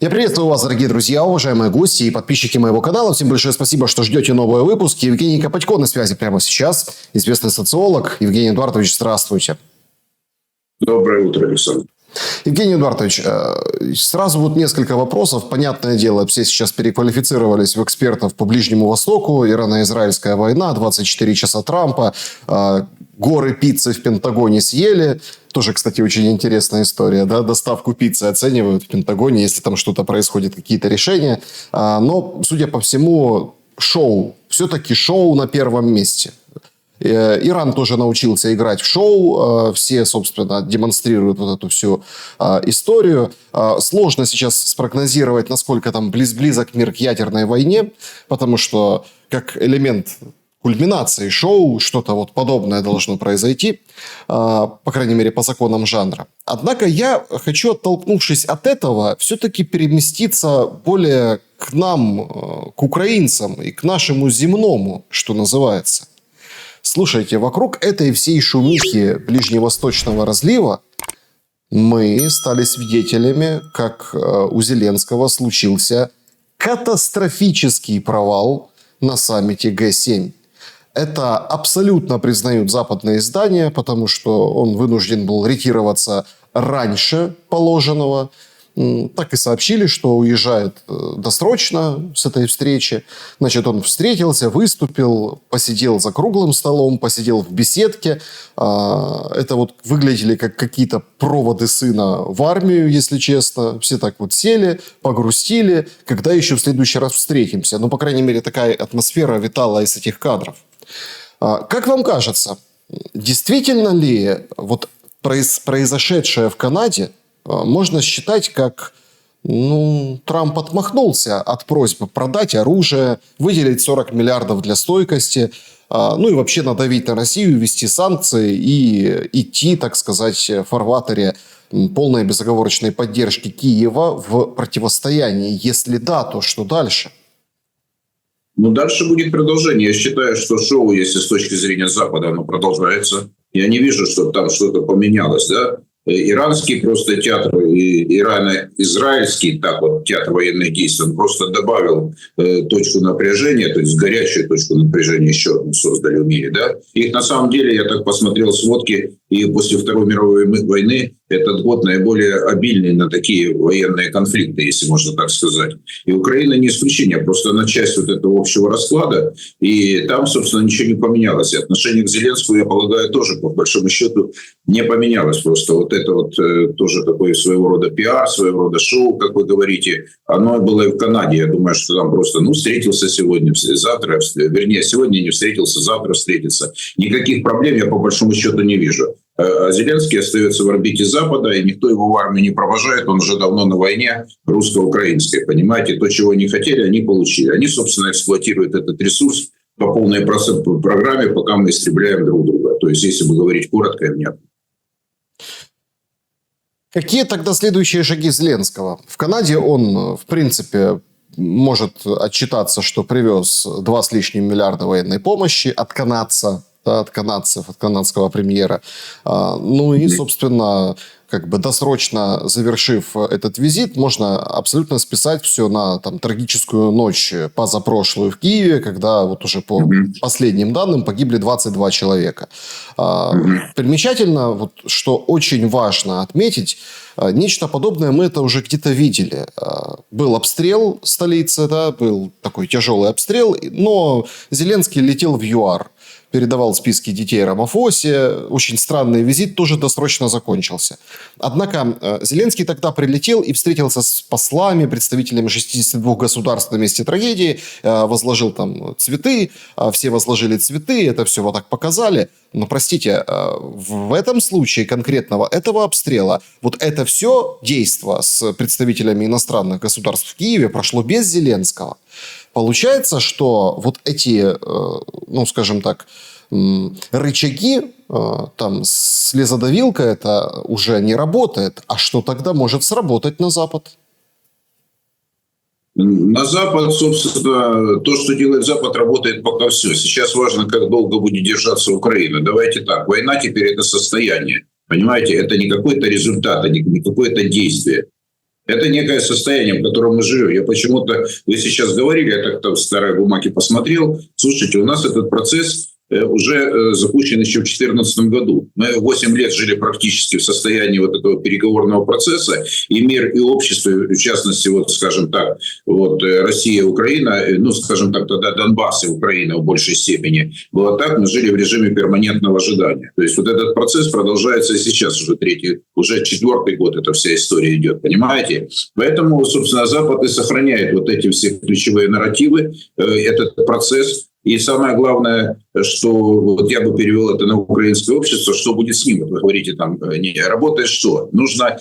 Я приветствую вас, дорогие друзья, уважаемые гости и подписчики моего канала. Всем большое спасибо, что ждете новые выпуски. Евгений Копатько на связи прямо сейчас. Известный социолог. Евгений Эдуардович, здравствуйте. Доброе утро, Александр. Евгений Эдуардович, сразу вот несколько вопросов. Понятное дело, все сейчас переквалифицировались в экспертов по Ближнему Востоку. Ирано-израильская война, 24 часа Трампа, горы пиццы в Пентагоне съели. Тоже, кстати, очень интересная история. Да? Доставку пиццы оценивают в Пентагоне, если там что-то происходит, какие-то решения. Но, судя по всему, шоу. Все-таки шоу на первом месте. Иран тоже научился играть в шоу. Все, собственно, демонстрируют вот эту всю историю. Сложно сейчас спрогнозировать, насколько там близок мир к ядерной войне, потому что как элемент кульминации шоу что-то вот подобное должно произойти, по крайней мере, по законам жанра. Однако я хочу, оттолкнувшись от этого, все-таки переместиться более к нам, к украинцам и к нашему земному, что называется. Слушайте, вокруг этой всей шумихи ближневосточного разлива мы стали свидетелями, как у Зеленского случился катастрофический провал на саммите Г7. Это абсолютно признают западные издания, потому что он вынужден был ретироваться раньше положенного. Так и сообщили, что уезжает досрочно с этой встречи. Значит, он встретился, выступил, посидел за круглым столом, посидел в беседке. Это вот выглядели как какие-то проводы сына в армию, если честно. Все так вот сели, погрустили. Когда еще в следующий раз встретимся? Ну, по крайней мере, такая атмосфера витала из этих кадров. Как вам кажется, действительно ли вот произошедшее в Канаде можно считать, как Трамп отмахнулся от просьбы продать оружие, выделить 40 миллиардов для стойкости, и вообще надавить на Россию, ввести санкции и идти, так сказать, в фарватере полной безоговорочной поддержки Киева в противостоянии? Если да, то что дальше? Дальше будет продолжение. Я считаю, что шоу, если с точки зрения Запада, оно продолжается. Я не вижу, что там что-то поменялось, да? Иранский просто театр, ирано-израильский театр военных действий, он просто добавил точку напряжения, то есть горячую точку напряжения еще одну создали в мире. Да? Их на самом деле, я так посмотрел сводки, и после Второй мировой войны этот год наиболее обильный на такие военные конфликты, если можно так сказать. И Украина не исключение, просто она часть вот этого общего расклада, и там, собственно, ничего не поменялось. И отношение к Зеленскому, я полагаю, тоже, по большому счету, не поменялось. Просто вот это вот тоже такой своего рода пиар, своего рода шоу, как вы говорите, оно было и в Канаде. Я думаю, что там просто, встретился сегодня, завтра, вернее, сегодня не встретился, завтра встретится. Никаких проблем я, по большому счету, не вижу. А Зеленский остается в орбите Запада, и никто его в армию не провожает. Он уже давно на войне русско-украинской. Понимаете, то, чего они хотели, они получили. Они, собственно, эксплуатируют этот ресурс по полной программе, пока мы истребляем друг друга. То есть, если бы говорить коротко и внятно. Какие тогда следующие шаги Зеленского? В Канаде он, в принципе, может отчитаться, что привез 2 с лишним миллиарда военной помощи от канадцев, от канадского премьера. И, собственно, досрочно завершив этот визит, можно абсолютно списать все на трагическую ночь позапрошлую в Киеве, когда вот уже по последним данным погибли 22 человека. Примечательно, что очень важно отметить, нечто подобное мы это уже где-то видели. Был обстрел столицы, был такой тяжелый обстрел, но Зеленский летел в ЮАР. Передавал списки детей Рамафосе. Очень странный визит, тоже досрочно закончился. Однако Зеленский тогда прилетел и встретился с послами, представителями 62 государств на месте трагедии, возложил там цветы, все возложили цветы, это все вот так показали. Но, простите, в этом случае конкретного этого обстрела, вот это все действо с представителями иностранных государств в Киеве прошло без Зеленского. Получается, что вот эти, скажем так, рычаги, слезодавилка это уже не работает. А что тогда может сработать на Запад? На Запад, собственно, то, что делает Запад, работает пока все. Сейчас важно, как долго будет держаться Украина. Давайте так, война теперь это состояние. Понимаете, это не какой-то результат, не какое-то действие. Это некое состояние, в котором мы живем. Я почему-то, вы сейчас говорили, я так-то в старой бумаге посмотрел. Слушайте, у нас этот процесс уже запущен еще в 2014 году. Мы 8 лет жили практически в состоянии вот этого переговорного процесса, и мир, и общество, в частности, вот, скажем так, вот Россия, Украина, ну, скажем так, тогда Донбасс и Украина в большей степени. Было так, мы жили в режиме перманентного ожидания. То есть вот этот процесс продолжается и сейчас уже уже 4-й год эта вся история идет, понимаете? Поэтому, собственно, Запад и сохраняет вот эти все ключевые нарративы, этот процесс. И самое главное, что вот я бы перевел это на украинское общество, что будет с ним? Вот вы говорите, там не работает что? Нужно,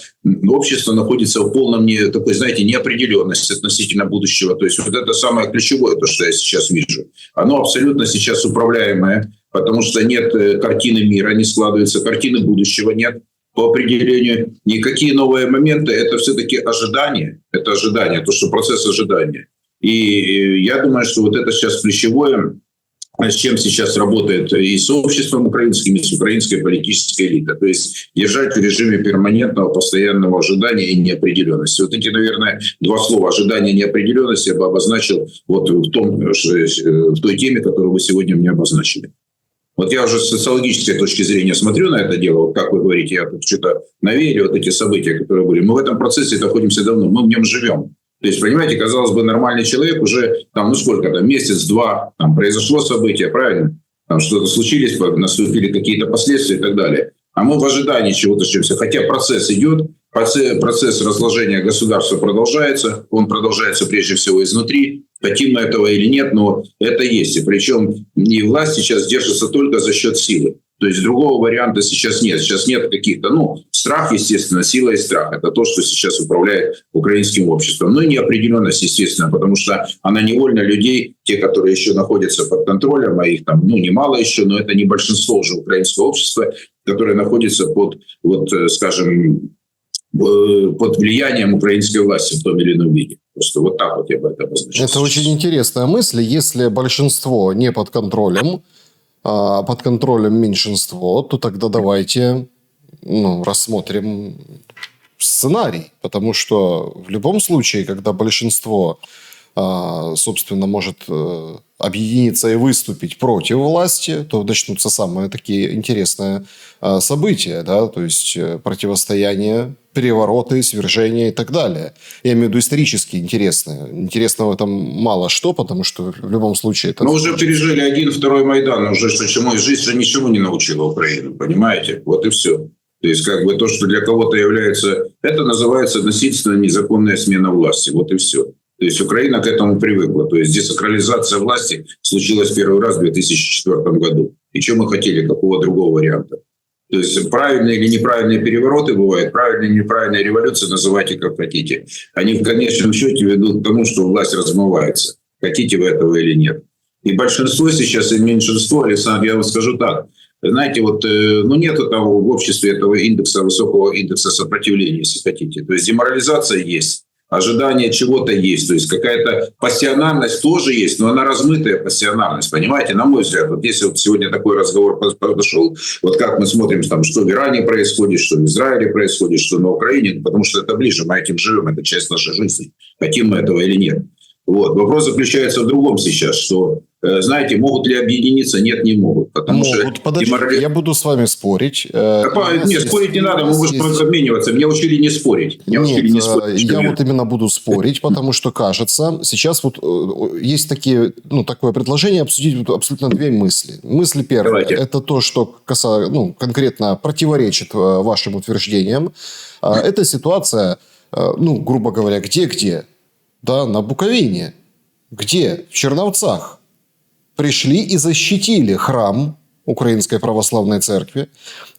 общество находится в полном такой, знаете, неопределенности относительно будущего. То есть вот это самое ключевое, то, что я сейчас вижу. Оно абсолютно сейчас управляемое, потому что нет картины мира, не складывается, картины будущего нет. По определению, никакие новые моменты, это все-таки ожидание. Это ожидание, то, что процесс ожидания. И я думаю, что вот это сейчас ключевое, с чем сейчас работает и с обществом украинским, и с украинской политической элитой. То есть держать в режиме перманентного, постоянного ожидания и неопределенности. Вот эти, наверное, 2 слова «ожидание» и «неопределенность» я бы обозначил вот в той теме, которую вы сегодня мне обозначили. Вот я уже с социологической точки зрения смотрю на это дело, вот как вы говорите, я тут что-то навеяли, вот эти события, которые были. Мы в этом процессе находимся давно, мы в нем живем. То есть, понимаете, казалось бы, нормальный человек уже, там, ну сколько там, месяц-два, там, произошло событие, правильно? Там что-то случилось, наступили какие-то последствия и так далее. А мы в ожидании чего-то чего-то. Хотя процесс идет, процесс разложения государства продолжается. Он продолжается прежде всего изнутри. Хотим мы этого или нет, но это есть. И причем и власть сейчас держится только за счет силы. То есть другого варианта сейчас нет. Сейчас нет каких-то, страх, естественно, сила и страх. Это то, что сейчас управляет украинским обществом. Ну и неопределенность, естественно, потому что она невольно людей, те, которые еще находятся под контролем, а их там, немало еще, но это не большинство уже украинского общества, которое находится под, скажем, под влиянием украинской власти в том или ином виде. Просто вот так вот я бы это обозначил. Это очень интересная мысль. Если большинство не под контролем, а под контролем меньшинство, то тогда давайте рассмотрим сценарий. Потому что в любом случае, когда большинство, собственно, может объединиться и выступить против власти, то начнутся самые такие интересные события, да, то есть противостояние, перевороты, свержения и так далее. Я имею в виду исторически интересные. Интересного там мало что, потому что в любом случае... это. Мы уже пережили 1, 2 Майдан, уже жизнь же ничего не научила Украину, понимаете? Вот и все. То есть то, что для кого-то является... Это называется насильственная незаконная смена власти. Вот и все. То есть Украина к этому привыкла. То есть десакрализация власти случилась первый раз в 2004 году. И что мы хотели? Какого другого варианта? То есть правильные или неправильные перевороты бывают, правильные или неправильные революции, называйте как хотите. Они в конечном счете ведут к тому, что власть размывается. Хотите вы этого или нет. И большинство сейчас, и меньшинство, Александр, я вам скажу так. Знаете, нет этого в обществе этого высокого индекса сопротивления, если хотите. То есть деморализация есть. Ожидание чего-то есть. То есть какая-то пассионарность тоже есть, но она размытая пассионарность. Понимаете, на мой взгляд, вот если сегодня такой разговор подошел, вот как мы смотрим, что в Иране происходит, что в Израиле происходит, что на Украине, потому что это ближе, мы этим живем, это часть нашей жизни. Хотим мы этого или нет. Вот. Вопрос заключается в другом сейчас, что, знаете, могут ли объединиться? Нет, не могут. Потому могут. Подождите, я буду с вами спорить. Нет, спорить не надо, мы можем обмениваться. Меня учили не спорить. Я именно буду спорить, потому что, кажется, сейчас есть такое предложение обсудить абсолютно 2 мысли. Мысль первая. Давайте. Это то, что конкретно противоречит вашим утверждениям. Эта ситуация, грубо говоря, где? Да, на Буковине. Где? В Черновцах. Пришли и защитили храм Украинской Православной Церкви.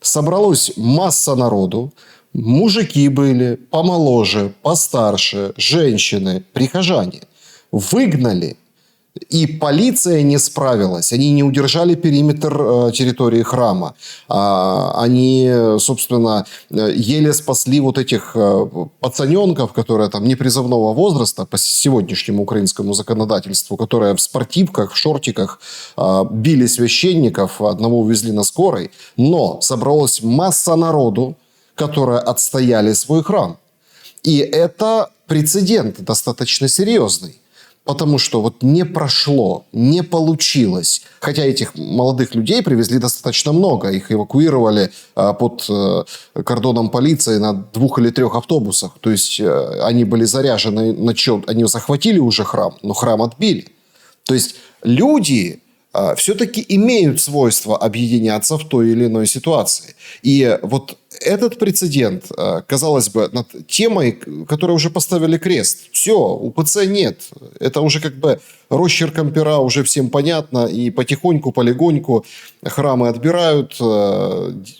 Собралась масса народу. Мужики были помоложе, постарше, женщины, прихожане. Выгнали. И полиция не справилась. Они не удержали периметр территории храма. Они, собственно, еле спасли этих пацаненков, которые там непризывного возраста по сегодняшнему украинскому законодательству, которые в спортивках, в шортиках били священников, одного увезли на скорой. Но собралась масса народу, которые отстояли свой храм. И это прецедент достаточно серьезный. Потому что вот не прошло, не получилось. Хотя этих молодых людей привезли достаточно много. Их эвакуировали под кордоном полиции на 2 или 3 автобусах. То есть они были заряжены на чем? Они захватили уже храм, но храм отбили. То есть люди все-таки имеют свойство объединяться в той или иной ситуации. И вот этот прецедент, казалось бы, над темой, которой уже поставили крест. Все, УПЦ нет. Это уже как бы росчерком пера уже всем понятно. И потихоньку, полегоньку храмы отбирают,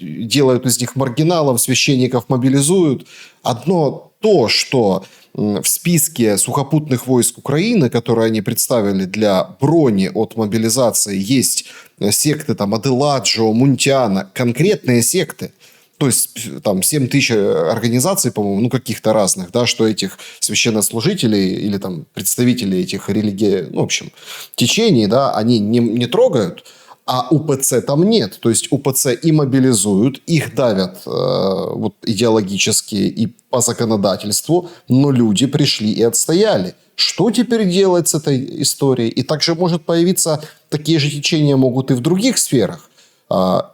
делают из них маргиналов, священников мобилизуют. Одно то, что в списке сухопутных войск Украины, которые они представили для брони от мобилизации, есть секты там Аделаджо, Мунтиана, конкретные секты. То есть там 7 тысяч организаций, по-моему, ну каких-то разных, да, что этих священнослужителей или там представителей этих религий, ну, в общем, течений, да, они не трогают, а УПЦ там нет. То есть УПЦ и мобилизуют, их давят вот, идеологически и по законодательству, но люди пришли и отстояли. Что теперь делать с этой историей? И также может появиться, такие же течения могут и в других сферах.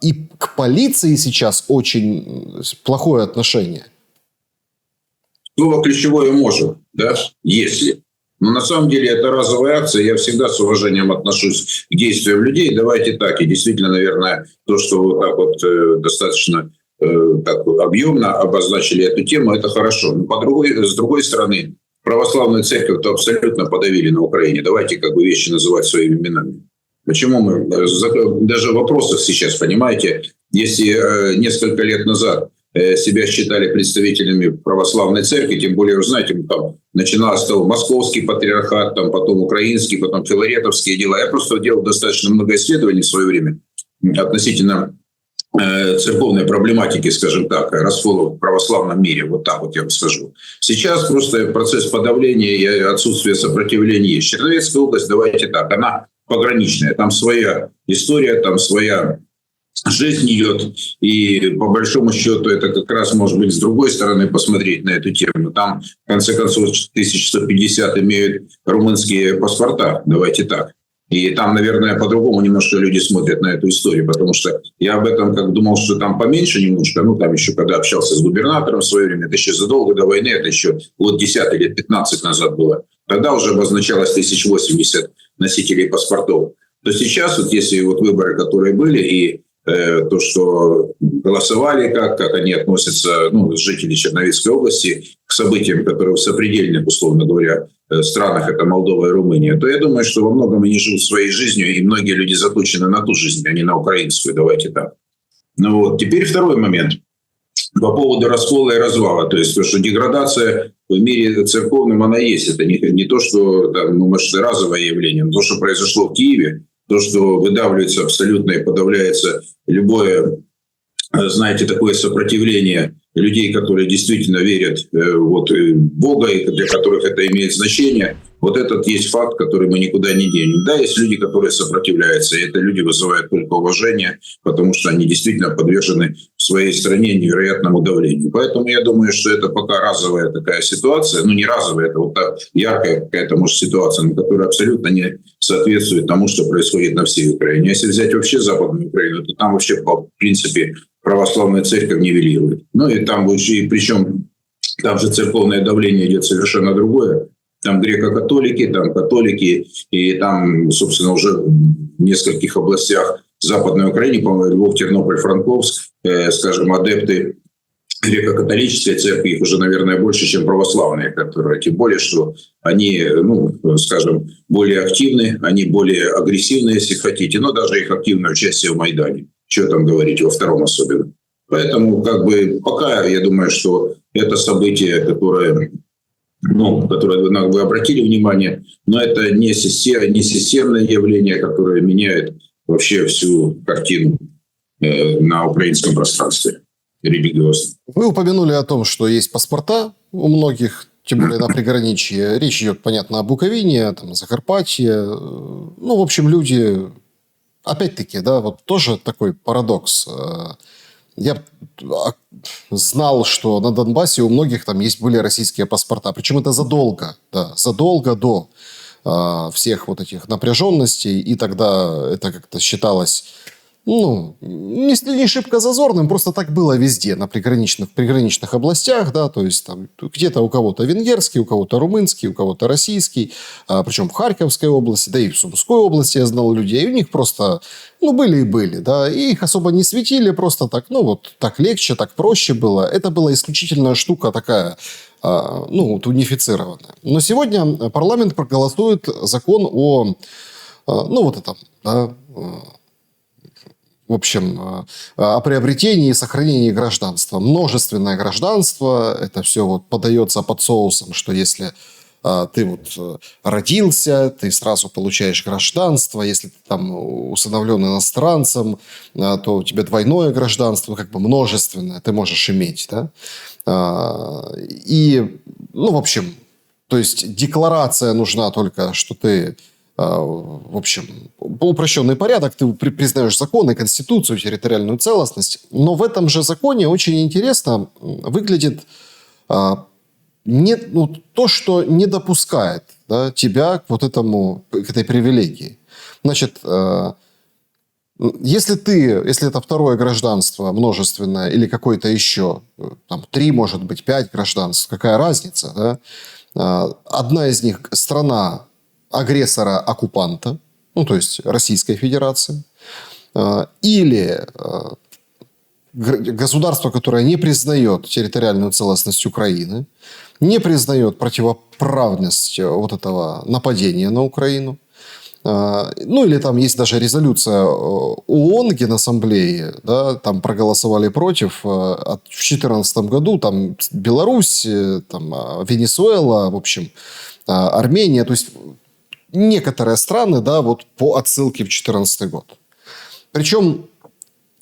И к полиции сейчас очень плохое отношение. Слово ключевое «может», да, если. Но на самом деле это разовая акция. Я всегда с уважением отношусь к действиям людей. Давайте так. И действительно, наверное, то, что вот так вот достаточно так объемно обозначили эту тему, это хорошо. Но с другой стороны, православную церковь-то абсолютно подавили на Украине. Давайте как бы вещи называть своими именами. Почему мы даже в вопросах сейчас, понимаете, если несколько лет назад себя считали представителями православной церкви, тем более, вы знаете, там начиналось с того московский патриархат, там, потом украинский, потом филаретовские дела. Я просто делал достаточно много исследований в свое время относительно церковной проблематики, скажем так, раскола в православном мире, вот так вот я вам скажу. Сейчас просто процесс подавления и отсутствие сопротивления есть. Черновецкая область, давайте так, она пограничная, там своя история, там своя жизнь идет, и по большому счету это как раз может быть с другой стороны посмотреть на эту тему. Там, в конце концов, 1150 имеют румынские паспорта, давайте так. И там, наверное, по-другому немножко люди смотрят на эту историю, потому что я об этом как думал, что там поменьше немножко, ну там еще когда общался с губернатором в свое время, это еще задолго до войны, это еще год 10 лет 15 назад было. Тогда уже обозначалось 1080 носителей паспортов. То сейчас, вот если вот выборы, которые были, и то, что голосовали, как они относятся, ну, жители Черновецкой области к событиям, которые в сопредельных, условно говоря, странах, это Молдова и Румыния, то я думаю, что во многом они живут своей жизнью, и многие люди заточены на ту жизнь, а не на украинскую, давайте так. Ну вот, теперь второй момент по поводу раскола и развала. То есть, то, что деградация в мире церковном, она есть. Это не то, что там, ну, может, разовое явление, но то, что произошло в Киеве, то, что выдавливается абсолютно и подавляется любое, знаете, такое сопротивление людей, которые действительно верят вот, в Бога, и для которых это имеет значение. Вот этот есть факт, который мы никуда не денем. Да, есть люди, которые сопротивляются, и это люди вызывают только уважение, потому что они действительно подвержены в своей стране невероятному давлению. Поэтому я думаю, что это пока разовая такая ситуация, ну не разовая, это вот так яркая какая-то, может, ситуация, но которая абсолютно не соответствует тому, что происходит на всей Украине. Если взять вообще Западную Украину, то там вообще, в принципе, православная церковь нивелирует. Ну и там и причем там же церковное давление идет совершенно другое. Там греко-католики, там католики, и там, собственно, уже в нескольких областях Западной Украины, по-моему, Львов, Тернополь, Франковск, скажем, адепты греко-католической церкви, их уже, наверное, больше, чем православные, которые, тем более, что они, ну, скажем, более активны, они более агрессивны, если хотите, но даже их активное участие в Майдане. Что там говорить, во втором особенно. Поэтому, как бы, пока, я думаю, что это событие, которое вы обратили внимание, но это не системное явление, которое меняет вообще всю картину на украинском пространстве религиозном. Вы упомянули о том, что есть паспорта у многих, тем более на приграничье. Речь идет, понятно, о Буковине, там, Закарпатье. Ну, в общем, люди, опять-таки, да, вот тоже такой парадокс. я знал, что на Донбассе у многих там были российские паспорта. Причем это задолго до всех вот этих напряженностей. И тогда это как-то считалось, не шибко зазорным, просто так было везде, в приграничных областях, да, то есть там где-то у кого-то венгерский, у кого-то румынский, у кого-то российский, причем в Харьковской области, да и в Сумской области я знал людей, и у них просто, были и были, да, и их особо не светили, просто так, так легче, так проще было. Это была исключительная штука такая, унифицированная. Но сегодня парламент проголосует закон о, в общем, о приобретении и сохранении гражданства. Множественное гражданство, это все подается под соусом, что если ты родился, ты сразу получаешь гражданство, если ты там усыновлен иностранцем, то у тебя двойное гражданство, как бы множественное, ты можешь иметь, да. И, в общем, то есть декларация нужна только, что ты... В общем, упрощенный порядок, ты признаешь законы, конституцию, территориальную целостность. Но в этом же законе очень интересно выглядит то, что не допускает, да, тебя к к этой привилегии. Значит, если это второе гражданство множественное или какое-то еще, 3, может быть, 5 гражданств, какая разница, да? Одна из них страна агрессора-оккупанта, то есть Российской Федерации, или государство, которое не признает территориальную целостность Украины, не признает противоправность этого нападения на Украину, или там есть даже резолюция ООН, Генассамблеи, да, там проголосовали против. В 2014 году там Беларусь, там Венесуэла, в общем, Армения, то есть некоторые страны, да, по отсылке в 2014 год. Причем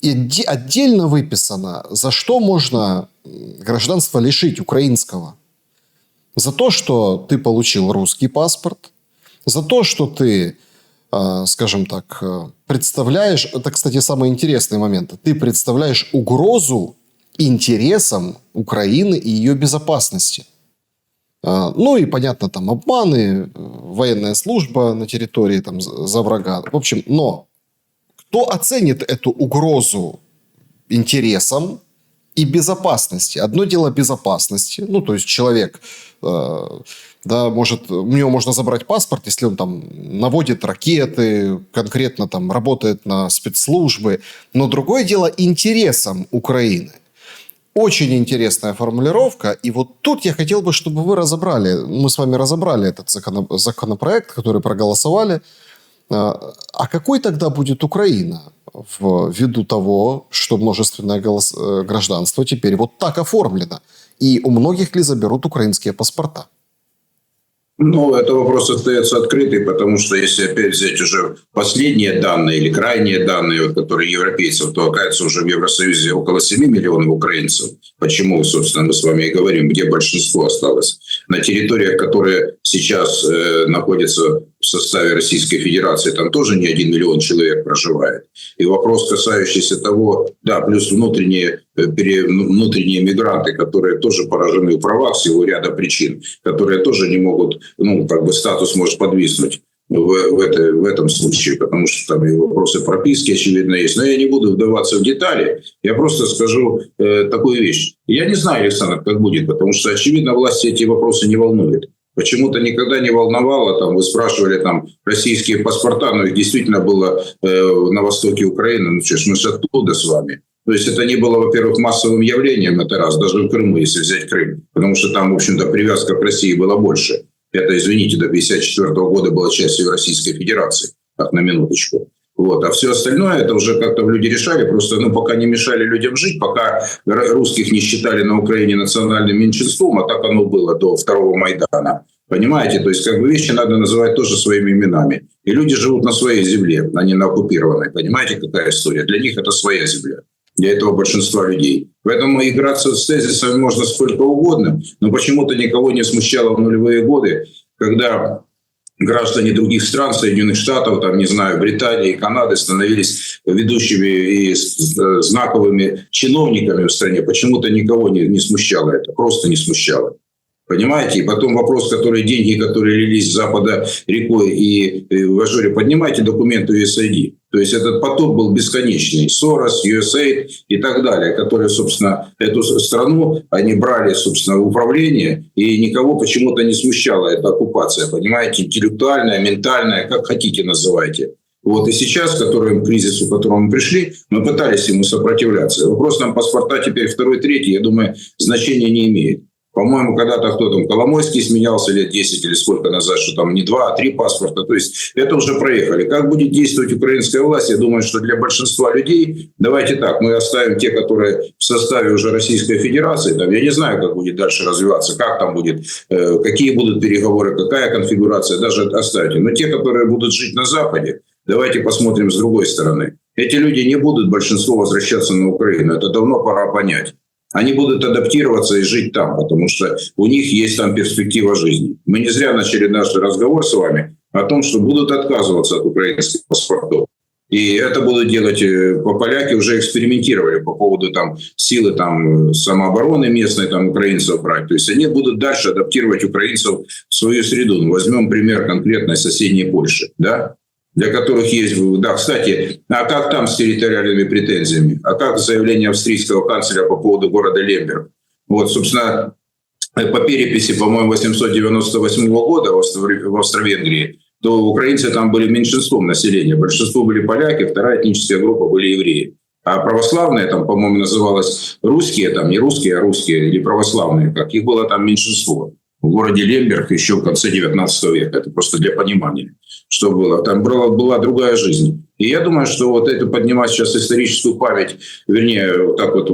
отдельно выписано, за что можно гражданство лишить украинского. За то, что ты получил русский паспорт, за то, что ты, скажем так, представляешь... Это, кстати, самый интересный момент. Ты представляешь угрозу интересам Украины и ее безопасности. И, понятно, там обманы, военная служба на территории за врага. В общем, но кто оценит эту угрозу интересам и безопасности? Одно дело безопасности. То есть человек, да, у него можно забрать паспорт, если он там наводит ракеты, конкретно там работает на спецслужбы. Но другое дело интересам Украины. Очень интересная формулировка. И тут я хотел бы, чтобы мы с вами разобрали этот законопроект, который проголосовали. А какой тогда будет Украина ввиду того, что множественное гражданство теперь так оформлено? И у многих ли заберут украинские паспорта? Это вопрос остается открытый, потому что если опять взять уже последние данные или крайние данные, которые европейцев, то оказывается уже в Евросоюзе около 7 миллионов украинцев. Почему, собственно, мы с вами и говорим, где большинство осталось. На территориях, которые сейчас находятся в составе Российской Федерации, там тоже не 1 миллион человек проживает. И вопрос, касающийся того, да, плюс внутренние мигранты, которые тоже поражены в правах в силу ряда причин, которые тоже не могут, статус может подвиснуть в этом случае, потому что там и вопросы прописки, очевидно, есть. Но я не буду вдаваться в детали, я просто скажу такую вещь. Я не знаю, Александр, как будет, потому что, очевидно, власти эти вопросы не волнуют. Почему-то никогда не волновало, вы спрашивали российские паспорта, но их действительно было на востоке Украины, мы же оттуда с вами. То есть это не было, во-первых, массовым явлением, это раз, даже в Крыму, если взять Крым, потому что там, в общем-то, привязка к России была больше. Это, извините, до 1954 года была частью Российской Федерации, так, на минуточку. А все остальное это уже как-то люди решали, просто пока не мешали людям жить, пока русских не считали на Украине национальным меньшинством, а так оно было до второго Майдана. Понимаете? То есть вещи надо называть тоже своими именами. И люди живут на своей земле, а не на оккупированной. Понимаете, какая история? Для них это своя земля. Для этого большинства людей. Поэтому играться с тезисами можно сколько угодно, но почему-то никого не смущало в нулевые годы, когда граждане других стран, Соединенных Штатов, там, не знаю, Британии, Канады становились ведущими и знаковыми чиновниками в стране. Почему-то никого не смущало это, просто не смущало. Понимаете? И потом вопрос, деньги, которые лились с Запада рекой, и в Ажуре, поднимайте документы USAID. То есть этот поток был бесконечный. Сорос, USAID и так далее, которые, собственно, эту страну, они брали, собственно, в управление, и никого почему-то не смущала эта оккупация. Понимаете? Интеллектуальная, ментальная, как хотите называйте. Вот и сейчас, к кризису, к которому мы пришли, мы пытались ему сопротивляться. Вопрос нам паспорта теперь второй, третий, я думаю, значения не имеет. По-моему, когда-то кто там, Коломойский сменялся лет 10 или сколько назад, что там не 2, а 3 паспорта. То есть это уже проехали. Как будет действовать украинская власть, я думаю, что для большинства людей, давайте так, мы оставим те, которые в составе уже Российской Федерации. Там, я не знаю, как будет дальше развиваться, как там будет, какие будут переговоры, какая конфигурация, даже оставьте. Но те, которые будут жить на Западе, давайте посмотрим с другой стороны. Эти люди не будут большинство возвращаться на Украину. Это давно пора понять. Они будут адаптироваться и жить там, потому что у них есть там перспектива жизни. Мы не зря начали наш разговор с вами о том, что будут отказываться от украинских паспортов. И это будут делать, поляки уже экспериментировали по поводу там силы там самообороны местной, там украинцев брать. То есть они будут дальше адаптировать украинцев в свою среду. Ну, возьмем пример конкретной соседней Польши, да? Для которых есть... Да, кстати, а как там с территориальными претензиями? А как заявление австрийского канцлера по поводу города Лемберг? Вот, собственно, по переписи, по-моему, 898 года в Австро-Венгрии, то украинцы там были меньшинством населения. Большинство были поляки, вторая этническая группа были евреи. А православные, там, по-моему, называлось русские, там не русские, а русские, или православные, как их было там меньшинство. В городе Лемберг еще в конце 19 века. Это просто для понимания, что было. Там была другая жизнь. И я думаю, что вот это поднимать сейчас историческую память, вернее, вот так вот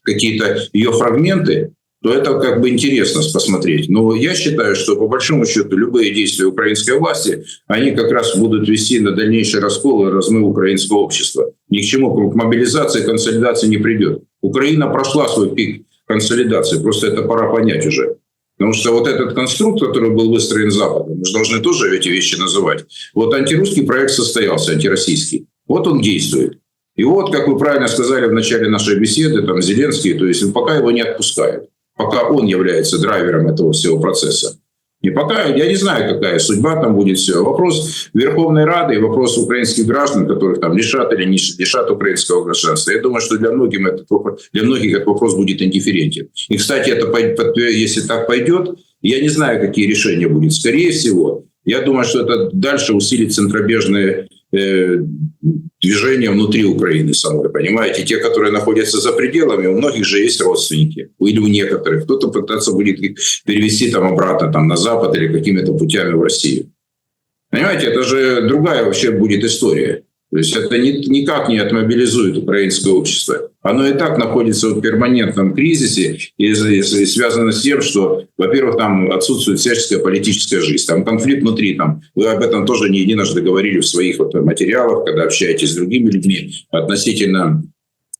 какие-то ее фрагменты, то это как бы интересно посмотреть. Но я считаю, что по большому счету любые действия украинской власти, они как раз будут вести на дальнейший раскол и размыв украинского общества. Ни к чему, к мобилизации, консолидации не придет. Украина прошла свой пик консолидации, просто это пора понять уже. Потому что вот этот конструкт, который был выстроен Западом, мы же должны тоже эти вещи называть. Вот антирусский проект состоялся, антироссийский. Вот он действует. И вот, как вы правильно сказали в начале нашей беседы, там Зеленский, то есть пока его не отпускают, пока он является драйвером этого всего процесса. И пока, я не знаю, какая судьба там будет все. Вопрос Верховной Рады и вопрос украинских граждан, которых там лишат или не лишат украинского гражданства. Я думаю, что для многих этот вопрос будет индифферентен. И, кстати, если так пойдет, я не знаю, какие решения будут. Скорее всего, я думаю, что это дальше усилит центробежные движения внутри Украины самой, понимаете? Те, которые находятся за пределами, у многих же есть родственники, или у некоторых. Кто-то пытаться будет их перевести там обратно там, на Запад или какими-то путями в Россию. Понимаете, это же другая вообще будет история. То есть это никак не отмобилизует украинское общество. Оно и так находится в перманентном кризисе и связано с тем, что, во-первых, там отсутствует всяческая политическая жизнь. Там конфликт внутри. Там, вы об этом тоже не единожды говорили в своих материалах, когда общаетесь с другими людьми относительно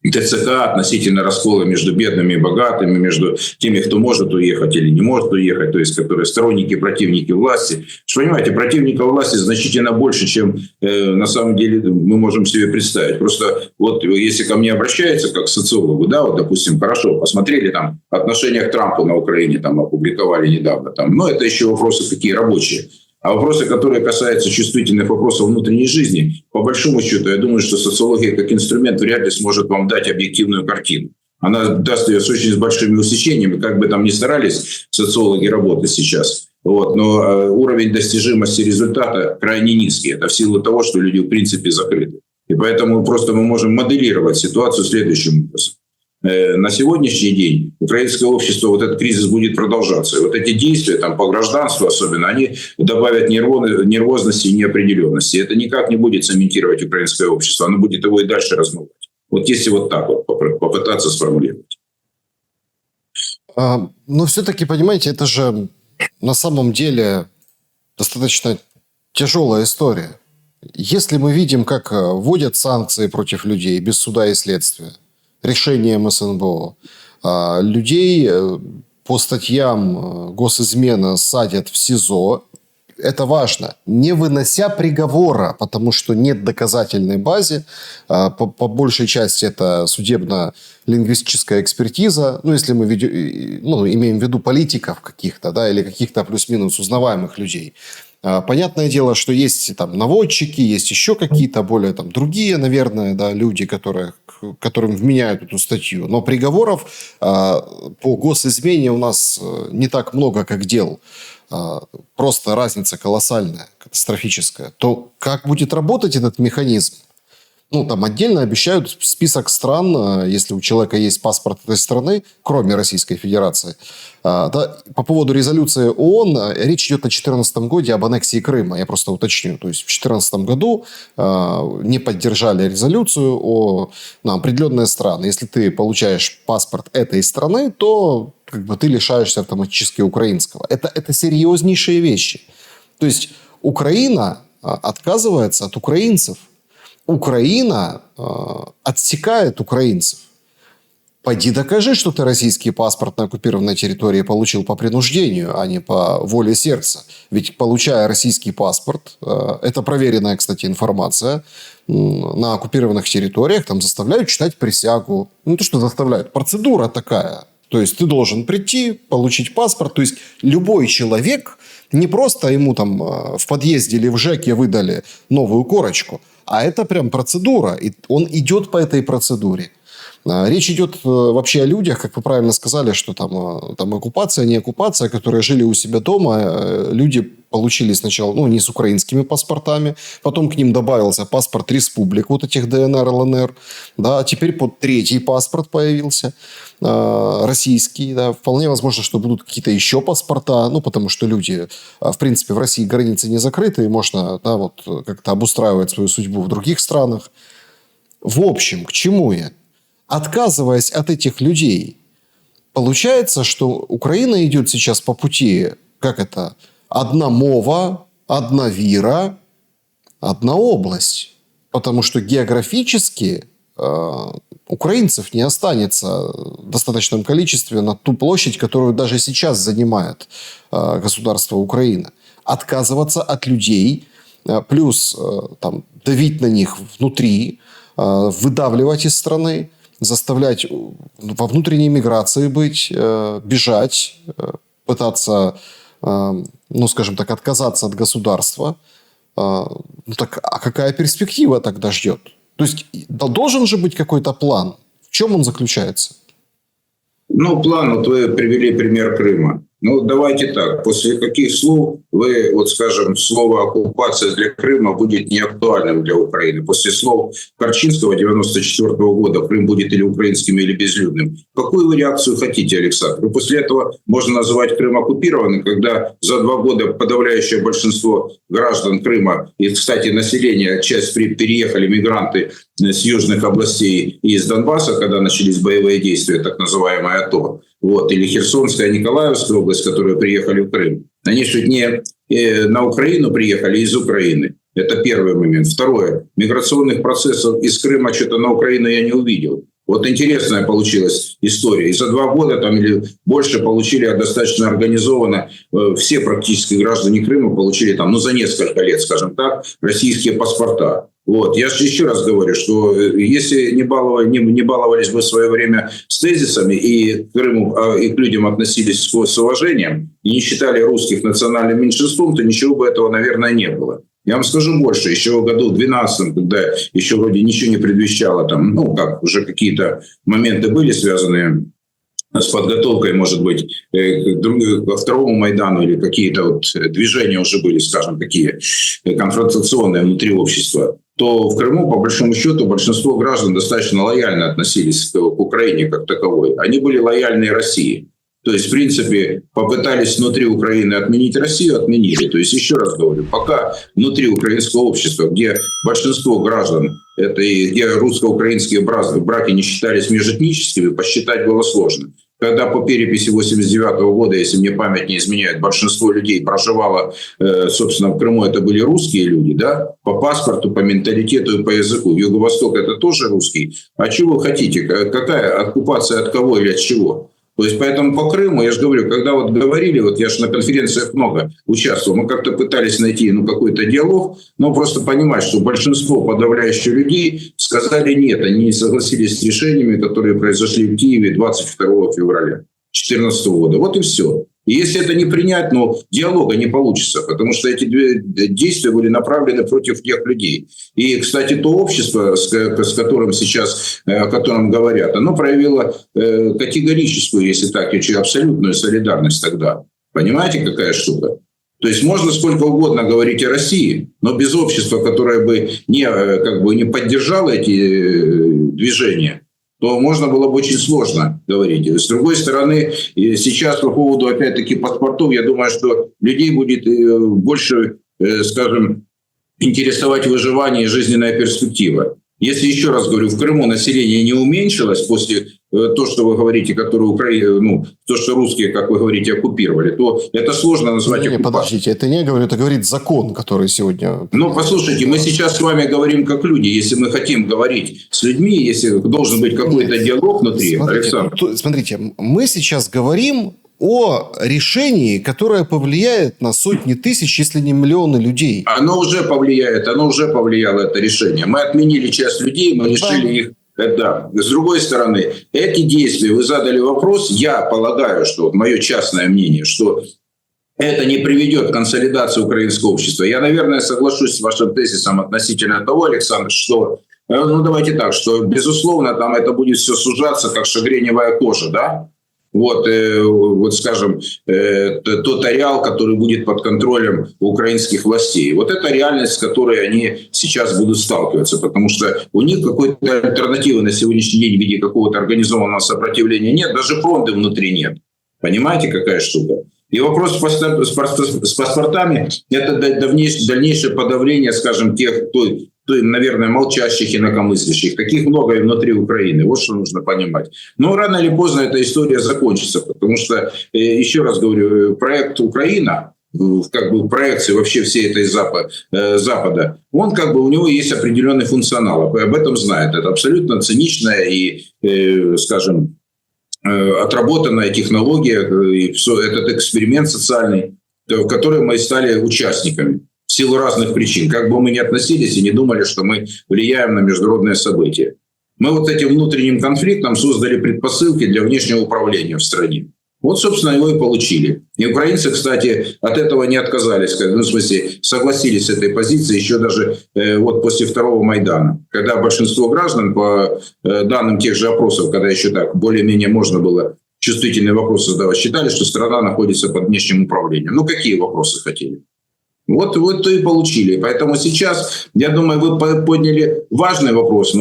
ТЦК, относительно раскола между бедными и богатыми, между теми, кто может уехать или не может уехать, то есть которые сторонники, противники власти. Что, понимаете, противников власти значительно больше, чем на самом деле мы можем себе представить. Просто вот если ко мне обращаются как к социологу, да, вот, допустим, хорошо, посмотрели там отношения к Трампу на Украине, там опубликовали недавно, там, но это еще вопросы какие рабочие. А вопросы, которые касаются чувствительных вопросов внутренней жизни, по большому счету, я думаю, что социология как инструмент вряд ли сможет вам дать объективную картину. Она даст ее с очень большими усечениями, как бы там ни старались социологи работать сейчас. Вот, но уровень достижимости результата крайне низкий. Это в силу того, что люди в принципе закрыты. И поэтому просто мы можем моделировать ситуацию следующим образом. На сегодняшний день украинское общество, вот этот кризис будет продолжаться. И вот эти действия там, по гражданству особенно, они добавят нервозности и неопределенности. Это никак не будет цементировать украинское общество. Оно будет его и дальше размывать. Вот если вот так вот попытаться сформулировать. Но все-таки, понимаете, это же на самом деле достаточно тяжелая история. Если мы видим, как вводят санкции против людей без суда и следствия, решением СНБО. Людей по статьям госизмена садят в СИЗО, это важно, не вынося приговора, потому что нет доказательной базы. По большей части это судебно-лингвистическая экспертиза. Ну, если мы имеем в виду политиков каких-то, да, или каких-то плюс-минус узнаваемых людей. Понятное дело, что есть там наводчики, есть еще какие-то более там другие, наверное, да, люди, которым вменяют эту статью. Но приговоров по госизмене у нас не так много, как дел. Просто разница колоссальная, катастрофическая. То как будет работать этот механизм? Ну, там отдельно обещают список стран, если у человека есть паспорт этой страны, кроме Российской Федерации. Да, по поводу резолюции ООН речь идет о 2014 году об аннексии Крыма. Я просто уточню. То есть в 2014 году не поддержали резолюцию на определенные страны. Если ты получаешь паспорт этой страны, то как бы ты лишаешься автоматически украинского. Это серьезнейшие вещи. То есть Украина отказывается от украинцев. Украина отсекает украинцев. Пойди докажи, что ты российский паспорт на оккупированной территории получил по принуждению, а не по воле сердца. Ведь, получая российский паспорт, это проверенная, кстати, информация, на оккупированных территориях там заставляют читать присягу. Ну, то, что заставляют. Процедура такая. То есть ты должен прийти, получить паспорт. То есть любой человек, не просто ему там в подъезде или в ЖЭКе выдали новую корочку, а это прям процедура, и он идет по этой процедуре. Речь идет вообще о людях, как вы правильно сказали, что там оккупация, не оккупация, которые жили у себя дома. Люди получили сначала, не с украинскими паспортами, потом к ним добавился паспорт республик, вот этих ДНР, ЛНР. Да, теперь третий паспорт появился, российский. Да. Вполне возможно, что будут какие-то еще паспорта, потому что люди, в принципе, в России границы не закрыты, и можно как-то обустраивать свою судьбу в других странах. В общем, к чему я? Отказываясь от этих людей, получается, что Украина идет сейчас по пути, одна мова, одна вера, одна область. Потому что географически украинцев не останется в достаточном количестве на ту площадь, которую даже сейчас занимает государство Украина. Отказываться от людей, плюс давить на них внутри, выдавливать из страны, заставлять во внутренней миграции быть, бежать, пытаться, скажем так, отказаться от государства. А какая перспектива тогда ждет? То есть должен же быть какой-то план. В чем он заключается? План, вы привели пример Крыма. Давайте так, после каких слов скажем, слово «оккупация» для Крыма будет неактуальным для Украины? После слов Корчинского 1994 года Крым будет или украинским, или безлюдным. Какую вы реакцию хотите, Александр? После этого можно называть Крым оккупированным, когда за 2 года подавляющее большинство граждан Крыма и, кстати, население, часть переехали мигранты с южных областей и из Донбасса, когда начались боевые действия, так называемое АТО, или Херсонская, Николаевская область, которые приехали в Крым. Они же не на Украину приехали из Украины. Это первый момент. Второе. Миграционных процессов из Крыма что-то на Украину я не увидел. Интересная получилась история. И за 2 года или больше получили достаточно организованно, все практически граждане Крыма получили за несколько лет, скажем так, российские паспорта. Я же еще раз говорю, что если не баловались бы в свое время с тезисами и к Крыму и к людям относились с уважением и не считали русских национальным меньшинством, то ничего бы этого, наверное, не было. Я вам скажу больше. Еще в году 2012, когда еще вроде ничего не предвещало, уже какие-то моменты были связанные с подготовкой, может быть, ко второму Майдану, или какие-то движения уже были, скажем, такие конфронтационные внутри общества, то в Крыму, по большому счету, большинство граждан достаточно лояльно относились к Украине как таковой. Они были лояльны России. То есть, в принципе, попытались внутри Украины отменить Россию, отменили. То есть, еще раз говорю, пока внутри украинского общества, где большинство граждан, это и где русско-украинские браки не считались межэтническими, посчитать было сложно. Когда по переписи 1989 года, если мне память не изменяет, большинство людей проживало, собственно, в Крыму, это были русские люди, да, по паспорту, по менталитету и по языку. Юго-Восток — это тоже русский. А чего вы хотите? Какая оккупация от кого или от чего? То есть поэтому по Крыму, я же говорю, когда вот говорили, вот я же на конференциях много участвовал, мы как-то пытались найти какой-то диалог, но просто понимать, что большинство подавляющих людей сказали нет, они не согласились с решениями, которые произошли в Киеве 22 февраля 2014 года. Вот и все. И если это не принять, диалога не получится, потому что эти действия были направлены против тех людей. И, кстати, то общество, с которым сейчас, о котором говорят, оно проявило категорическую, если так, абсолютную солидарность тогда. Понимаете, какая штука? То есть можно сколько угодно говорить о России, но без общества, которое бы не поддержало эти движения, то можно было бы очень сложно говорить. С другой стороны, сейчас по поводу, опять-таки, паспортов, я думаю, что людей будет больше, скажем, интересовать выживание и жизненная перспектива. Если, еще раз говорю, в Крыму население не уменьшилось после то, что вы говорите, то, что русские, как вы говорите, оккупировали, то это сложно назвать оккупацией. Подождите, это не я говорю, это говорит закон, который сегодня... Послушайте, мы сейчас с вами говорим как люди. Если мы хотим говорить с людьми, если должен быть какой-то диалог внутри, Александр. Смотрите, мы сейчас говорим о решении, которое повлияет на сотни тысяч, если не миллионы людей. Оно уже повлияло, это решение. Мы отменили часть людей, мы лишили их. Да. С другой стороны, эти действия, вы задали вопрос, я полагаю, что, мое частное мнение, что это не приведет к консолидации украинского общества. Я, наверное, соглашусь с вашим тезисом относительно того, Александр, что, давайте так, что, безусловно, там это будет все сужаться, как шагреневая кожа, да? Скажем, тот ареал, который будет под контролем украинских властей. Вот это реальность, с которой они сейчас будут сталкиваться, потому что у них какой-то альтернативы на сегодняшний день в виде какого-то организованного сопротивления нет, даже фронта внутри нет. Понимаете, какая штука? И вопрос с паспортами – это дальнейшее подавление, скажем, той, наверное, молчащих инакомыслящих. Таких много и внутри Украины. Вот что нужно понимать. Но рано или поздно эта история закончится, потому что, еще раз говорю, проект «Украина», в проекции вообще всей этой Запада, он у него есть определенный функционал. Об этом знает. Это абсолютно циничная и, скажем, отработанная технология, этот эксперимент социальный, в котором мы стали участниками в силу разных причин. Как бы мы ни относились и не думали, что мы влияем на международные события. Мы этим внутренним конфликтом создали предпосылки для внешнего управления в стране. Вот, собственно, его и получили. И украинцы, кстати, от этого не отказались. В смысле, согласились с этой позицией еще даже после второго Майдана. Когда большинство граждан, по данным тех же опросов, когда еще так более-менее можно было чувствительные вопросы задавать, считали, что страна находится под внешним управлением. Какие вопросы хотели? Вот то и получили. Поэтому сейчас, я думаю, вы подняли важный вопрос.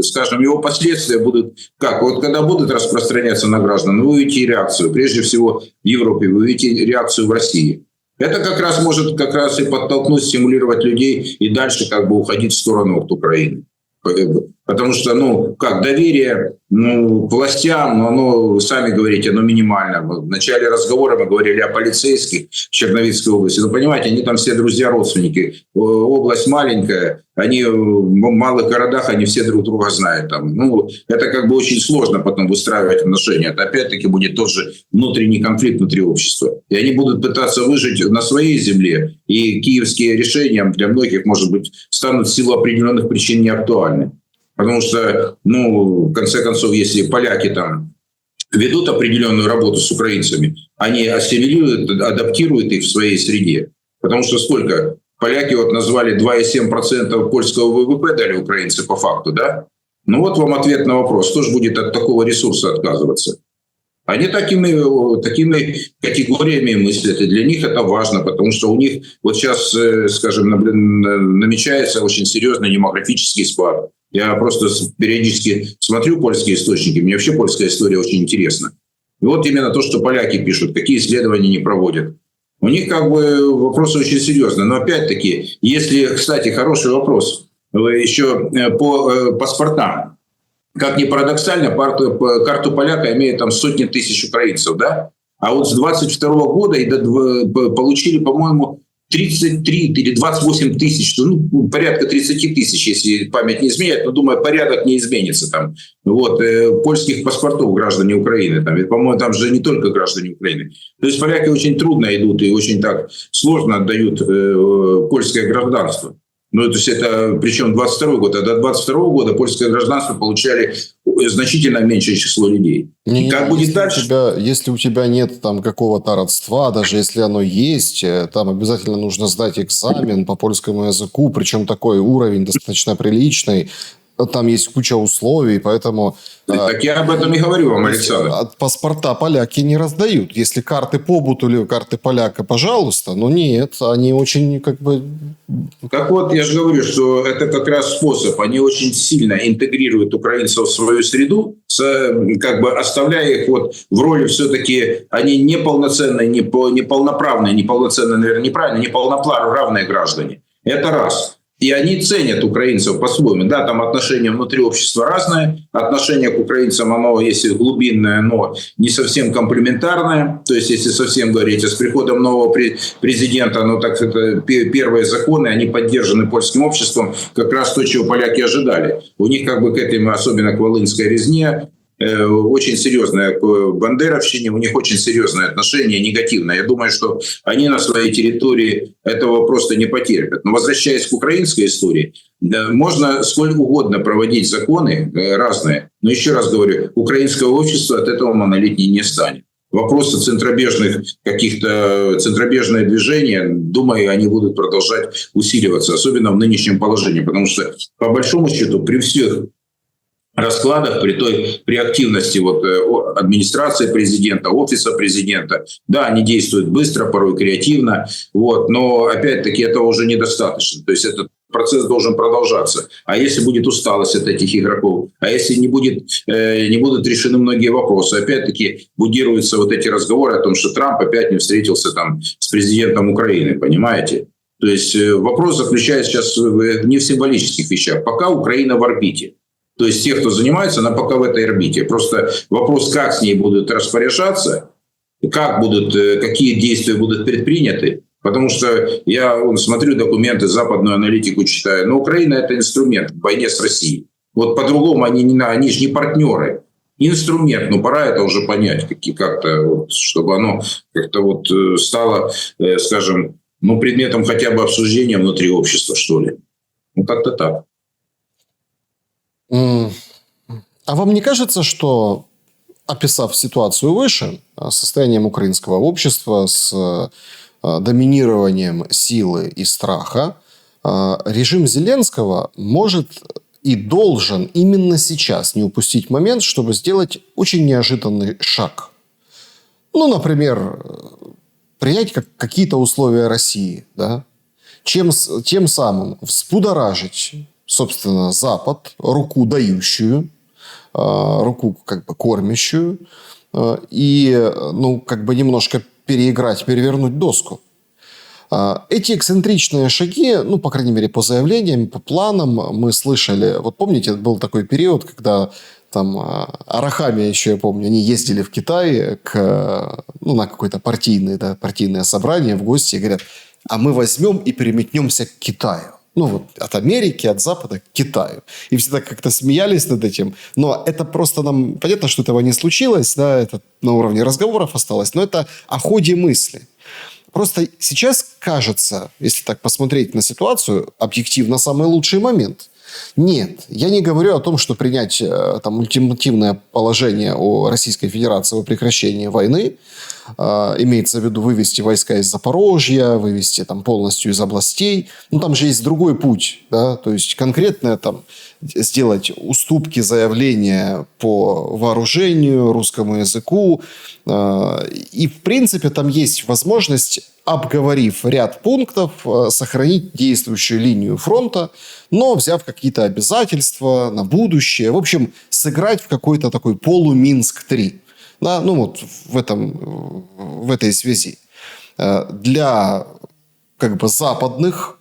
Скажем, его последствия будут как? Когда будут распространяться на граждан, вы увидите реакцию. Прежде всего в Европе, вы увидите реакцию в России. Это как раз может и подтолкнуть, стимулировать людей и дальше уходить в сторону от Украины. Потому что, доверие к властям, оно, сами говорите, оно минимально. В начале разговора мы говорили о полицейских в Черновицкой области. Понимаете, они там все друзья-родственники. Область маленькая, они в малых городах, они все друг друга знают. Это очень сложно потом выстраивать отношения. Это опять-таки будет тот же внутренний конфликт внутри общества. И они будут пытаться выжить на своей земле. И киевские решения для многих, может быть, станут в силу определенных причин неактуальны. Потому что, в конце концов, если поляки там ведут определенную работу с украинцами, они ассимилируют, адаптируют их в своей среде. Потому что сколько? Поляки назвали 2,7% польского ВВП дали украинцы по факту, да? Вот вам ответ на вопрос. Кто же будет от такого ресурса отказываться? Они такими категориями мыслят, и для них это важно, потому что у них сейчас, скажем, намечается очень серьезный демографический спад. Я просто периодически смотрю польские источники, мне вообще польская история очень интересна. И именно то, что поляки пишут, какие исследования не проводят. У них вопросы очень серьезные. Но опять-таки, если, кстати, хороший вопрос, еще по паспортам. Как ни парадоксально, карту поляка имеет там сотни тысяч украинцев, да? А с 22 года получили, по-моему, 33 или 28 тысяч, ну, порядка 30 тысяч, если память не изменяет, но, думаю, порядок не изменится там. Вот, польских паспортов граждане Украины. Там, ведь, по-моему, там же не только граждане Украины. То есть поляки очень трудно идут и очень так сложно отдают польское гражданство. Ну, то есть это, причем 22 год, а до 22 года польское гражданство получали значительно меньшее число людей. И как будет дальше? Если у тебя нет там какого-то родства, даже если оно есть, там обязательно нужно сдать экзамен по польскому языку, причем такой уровень достаточно приличный. Там есть куча условий, поэтому... Так я об этом и говорю вам, Александр. Паспорта поляки не раздают. Если карты побуту или карты поляка, пожалуйста. Но нет, они очень как бы... Так вот, я же говорю, что это как раз способ. Они очень сильно интегрируют украинцев в свою среду, как бы оставляя их вот в роли все-таки... Они неполноценные, неполноправные, неполноценные, наверное, неправильно, неполноправные граждане. Это раз. И они ценят украинцев по-своему. Да, там отношения внутри общества разные. Отношение к украинцам, оно, если глубинное, но не совсем комплементарное. То есть, если совсем говорить, с приходом нового президента, ну, так это первые законы, они поддержаны польским обществом, как раз то, чего поляки ожидали. У них как бы к этому, особенно к волынской резне, очень серьезное к бандеровщине, у них очень серьезное отношение, негативное. Я думаю, что они на своей территории этого просто не потерпят. Но возвращаясь к украинской истории, можно сколько угодно проводить законы разные, но еще раз говорю, украинское общество от этого монолитнее не станет. Вопросы центробежных каких-то, центробежные движения, думаю, они будут продолжать усиливаться, особенно в нынешнем положении, потому что, по большому счету, при всех раскладах, при активности вот администрации президента, офиса президента, да, они действуют быстро, порой креативно, вот, но опять-таки этого уже недостаточно. То есть этот процесс должен продолжаться. А если будет усталость от этих игроков, а если не будут решены многие вопросы, опять-таки будируются вот эти разговоры о том, что Трамп опять не встретился там с президентом Украины, понимаете? То есть вопрос заключается сейчас не в символических вещах. Пока Украина в орбите. То есть те, кто занимается, она пока в этой орбите. Просто вопрос, как с ней будут распоряжаться, какие действия будут предприняты. Потому что я смотрю документы, западную аналитику читаю. Но Украина – это инструмент в войне с Россией. Вот по-другому они же не партнеры. Инструмент, но пора это уже понять, как-то, вот, чтобы оно как-то вот стало, скажем, предметом хотя бы обсуждения внутри общества, что ли. Ну, как-то так. А вам не кажется, что, описав ситуацию выше, состоянием украинского общества с доминированием силы и страха, режим Зеленского может и должен именно сейчас не упустить момент, чтобы сделать очень неожиданный шаг? Ну, например, принять какие-то условия России, да? Тем самым взбудоражить, собственно, Запад, руку дающую, руку как бы кормящую, и, немножко перевернуть доску. Эти эксцентричные шаги, по крайней мере, по заявлениям, по планам мы слышали. Вот помните, был такой период, когда там Арахами, еще я помню, они ездили в Китай на какое-то партийное собрание в гости и говорят, а мы возьмем и переметнемся к Китаю. От Америки, от Запада к Китаю. И все так как-то смеялись над этим. Но это просто нам... Понятно, что этого не случилось, да, это на уровне разговоров осталось, но это о ходе мысли. Просто сейчас кажется, если так посмотреть на ситуацию, объективно самый лучший момент. Нет, я не говорю о том, что принять ультимативное положение о Российской Федерации о прекращении войны, имеется в виду вывести войска из Запорожья, вывести полностью из областей. Там же есть другой путь, да, то есть конкретно сделать уступки, заявления по вооружению, русскому языку. И, в принципе, там есть возможность, обговорив ряд пунктов, сохранить действующую линию фронта, но взяв какие-то обязательства на будущее. В общем, сыграть в какой-то такой полуминск-3. Да, в этой связи. Для западных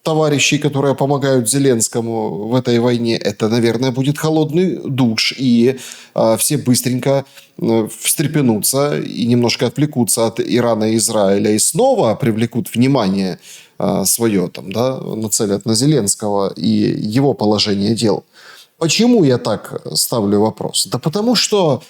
товарищей, которые помогают Зеленскому в этой войне, это, наверное, будет холодный душ. И все быстренько встрепенутся и немножко отвлекутся от Ирана и Израиля и снова привлекут внимание свое, там, да, нацелят на Зеленского и его положение дел. Почему я так ставлю вопрос? Да потому что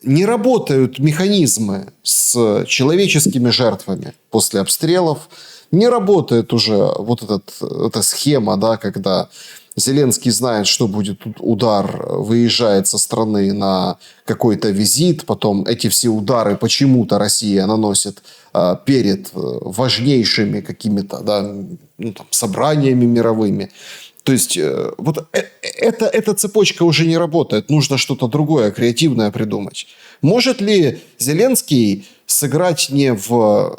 не работают механизмы с человеческими жертвами после обстрелов. Не работает уже вот эта схема, да, когда Зеленский знает, что будет удар, выезжает со страны на какой-то визит, потом эти все удары почему-то Россия наносит перед важнейшими какими-то, да, ну, там, собраниями мировыми. То есть вот эта цепочка уже не работает. Нужно что-то другое, креативное придумать. Может ли Зеленский сыграть не в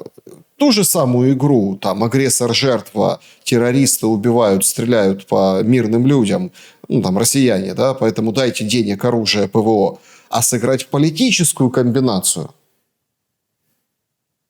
ту же самую игру, там, агрессор-жертва, террористы убивают, стреляют по мирным людям, ну, там, россияне, да, поэтому дайте денег, оружие, ПВО, а сыграть в политическую комбинацию?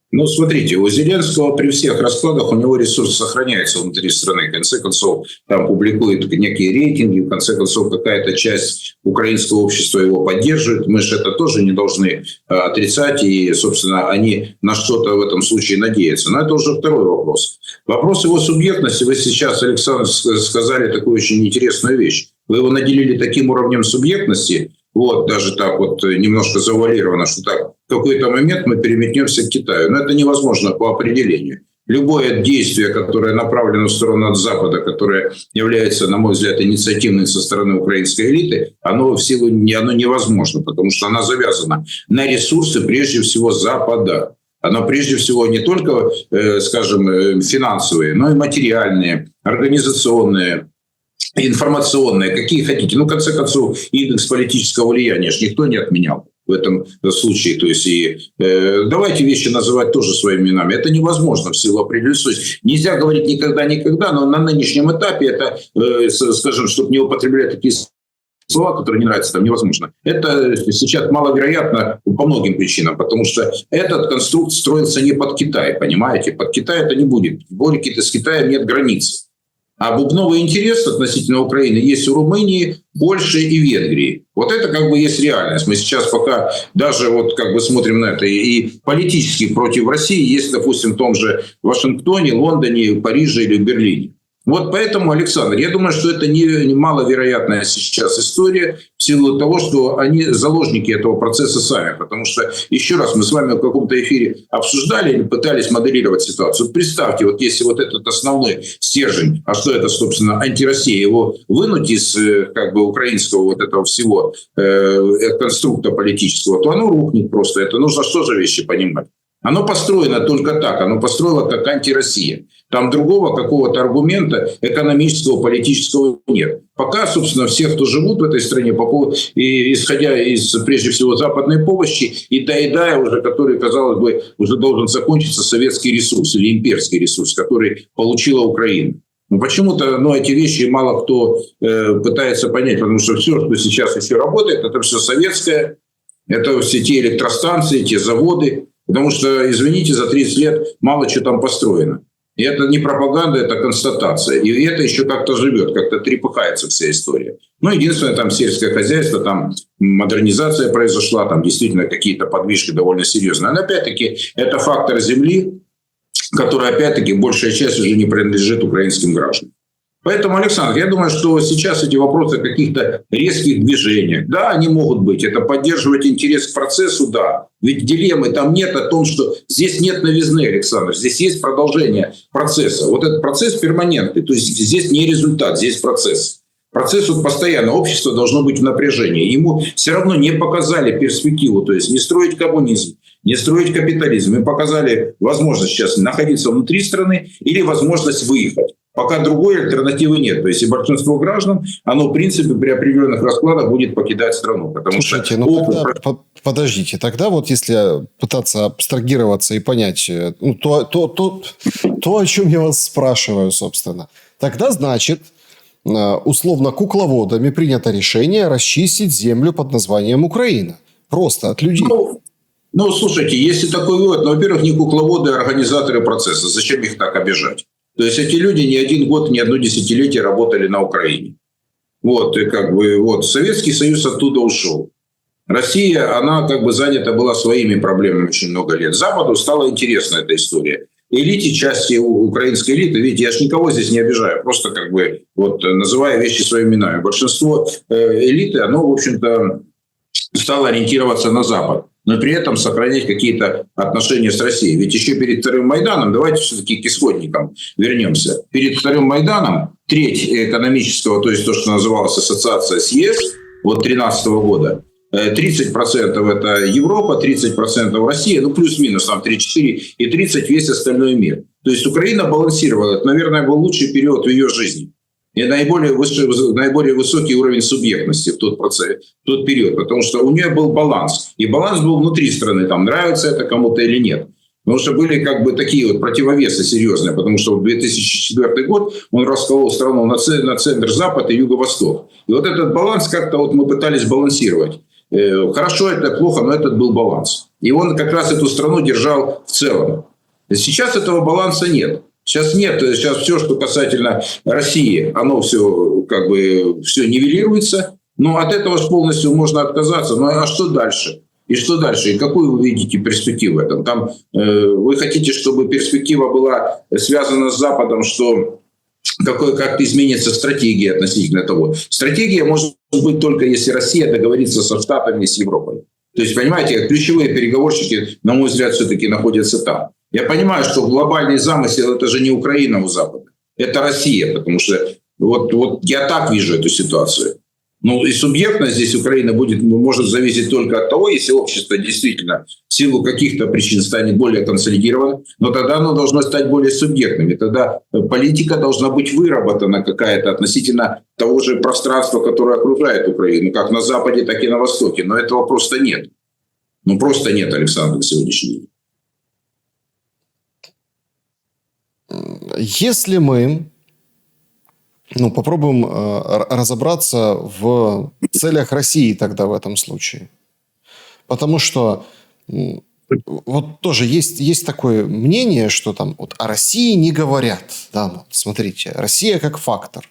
Ну, смотрите, у Зеленского при всех раскладах у него ресурс сохраняется внутри страны. В конце концов, там публикуют некие рейтинги, в конце концов, какая-то часть украинского общества его поддерживает. Мы же это тоже не должны отрицать, и, собственно, они на что-то в этом случае надеются. Но это уже второй вопрос. Вопрос его субъектности. Вы сейчас, Александр, сказали такую очень интересную вещь. Вы его наделили таким уровнем субъектности, вот, даже так вот немножко завуалировано, что так, в какой-то момент мы переметнемся к Китаю. Но это невозможно по определению. Любое действие, которое направлено в сторону от Запада, которое является, на мой взгляд, инициативным со стороны украинской элиты, оно невозможно, потому что оно завязано на ресурсы, прежде всего, Запада. Оно прежде всего не только, скажем, финансовые, но и материальные, организационные, информационные, какие хотите. Ну, в конце концов, индекс политического влияния ж никто не отменял в этом случае. То есть, давайте вещи называть тоже своими именами. Это невозможно в силу определенности. То есть, нельзя говорить никогда, но на нынешнем этапе это, скажем, чтобы не употреблять такие слова, которые не нравятся, там невозможно. Это сейчас маловероятно по многим причинам, потому что этот конструкт строился не под Китай, понимаете? Под Китай это не будет. В борьбе с Китаем нет границ. А бубновый интерес относительно Украины есть у Румынии, Польши и Венгрии. Вот это как бы есть реальность. Мы сейчас пока даже вот как бы смотрим на это. И политически против России есть, допустим, в том же Вашингтоне, Лондоне, Париже или Берлине. Вот поэтому, Александр, я думаю, что это не маловероятная сейчас история в силу того, что они заложники этого процесса сами. Потому что, еще раз, мы с вами в каком-то эфире обсуждали или пытались моделировать ситуацию. Представьте, вот если вот этот основной стержень, а что это, собственно, антироссия, его вынуть из как бы украинского вот этого всего конструкта политического, то оно рухнет просто. Это нужно что же вещи понимать. Оно построено только так, оно построено как антироссия. Там другого какого-то аргумента экономического, политического нет. Пока, собственно, все, кто живут в этой стране, исходя из, прежде всего, западной помощи и доедая уже, который, казалось бы, уже должен закончиться советский ресурс или имперский ресурс, который получила Украина. Но почему-то эти вещи мало кто пытается понять, потому что все, что сейчас еще работает, это все советское, это все те электростанции, те заводы. Потому что, извините, за 30 лет мало чего там построено. И это не пропаганда, это констатация. И это еще как-то живет, как-то трепыхается вся история. Единственное, там сельское хозяйство, там модернизация произошла, там действительно какие-то подвижки довольно серьезные. Но опять-таки это фактор земли, который опять-таки большая часть уже не принадлежит украинским гражданам. Поэтому, Александр, я думаю, что сейчас эти вопросы о каких-то резких движениях, да, они могут быть. Это поддерживать интерес к процессу, да. Ведь дилеммы там нет о том, что здесь нет новизны, Александр. Здесь есть продолжение процесса. Вот этот процесс перманентный. То есть здесь не результат, здесь процесс. Процесс постоянно. Общество должно быть в напряжении. Ему все равно не показали перспективу. То есть не строить коммунизм, не строить капитализм. Им показали возможность сейчас находиться внутри страны или возможность выехать. Пока другой альтернативы нет. То есть и большинство граждан, оно в принципе при определенных раскладах будет покидать страну. Потому Слушайте, что подождите, тогда вот если пытаться абстрагироваться и понять то, о чем я вас спрашиваю, собственно, тогда значит, условно кукловодами принято решение расчистить землю под названием Украина. Просто от людей. Слушайте, если такой вывод, во-первых, не кукловоды, а организаторы процесса. Зачем их так обижать? То есть эти люди не один год, не одно десятилетие работали на Украине. Вот, и как бы вот Советский Союз оттуда ушел. Россия, она как бы занята была своими проблемами очень много лет. Западу стала интересна эта история. Элите, части украинской элиты, видите, я же никого здесь не обижаю, просто как бы вот называя вещи своими именами. Большинство элиты, оно, в общем-то, стало ориентироваться на Запад, но при этом сохранять какие-то отношения с Россией. Ведь еще перед Вторым Майданом, давайте все-таки к исходникам вернемся. Перед Вторым Майданом треть экономического, то есть то, что называлось ассоциация с ЕС, вот 2013 года, 30% это Европа, 30% Россия, ну плюс-минус там 3-4, и 30% весь остальной мир. То есть Украина балансировала. Это, наверное, был лучший период в ее жизни. И наиболее высокий уровень субъектности в тот период, потому что у нее был баланс. И баланс был внутри страны, там нравится это кому-то или нет. Потому что были как бы такие вот противовесы серьезные, потому что в 2004 год он расколол страну на центр, запад и юго-восток. И вот этот баланс как-то вот мы пытались балансировать. Хорошо это, плохо, но этот был баланс. И он как раз эту страну держал в целом. Сейчас этого баланса нет. Сейчас нет. Сейчас все, что касательно России, оно все как бы все нивелируется. Но от этого же полностью можно отказаться. Ну а что дальше? И что дальше? И какую вы видите перспективу в этом? Там, вы хотите, чтобы перспектива была связана с Западом, что как-то изменится стратегия относительно того. Стратегия может быть только если Россия договорится со Штатами и с Европой. То есть, понимаете, ключевые переговорщики, на мой взгляд, все-таки находятся там. Я понимаю, что глобальный замысел – это же не Украина у Запада. Это Россия, потому что вот я так вижу эту ситуацию. Ну и субъектность здесь Украины может зависеть только от того, если общество действительно в силу каких-то причин станет более консолидированным, но тогда оно должно стать более субъектным. И тогда политика должна быть выработана какая-то относительно того же пространства, которое окружает Украину, как на Западе, так и на Востоке. Но этого просто нет. Ну просто нет, Александр, на сегодняшний день. Если мы попробуем разобраться в целях России тогда в этом случае. Потому что вот тоже есть такое мнение, что там вот о России не говорят. Да, смотрите, Россия как фактор.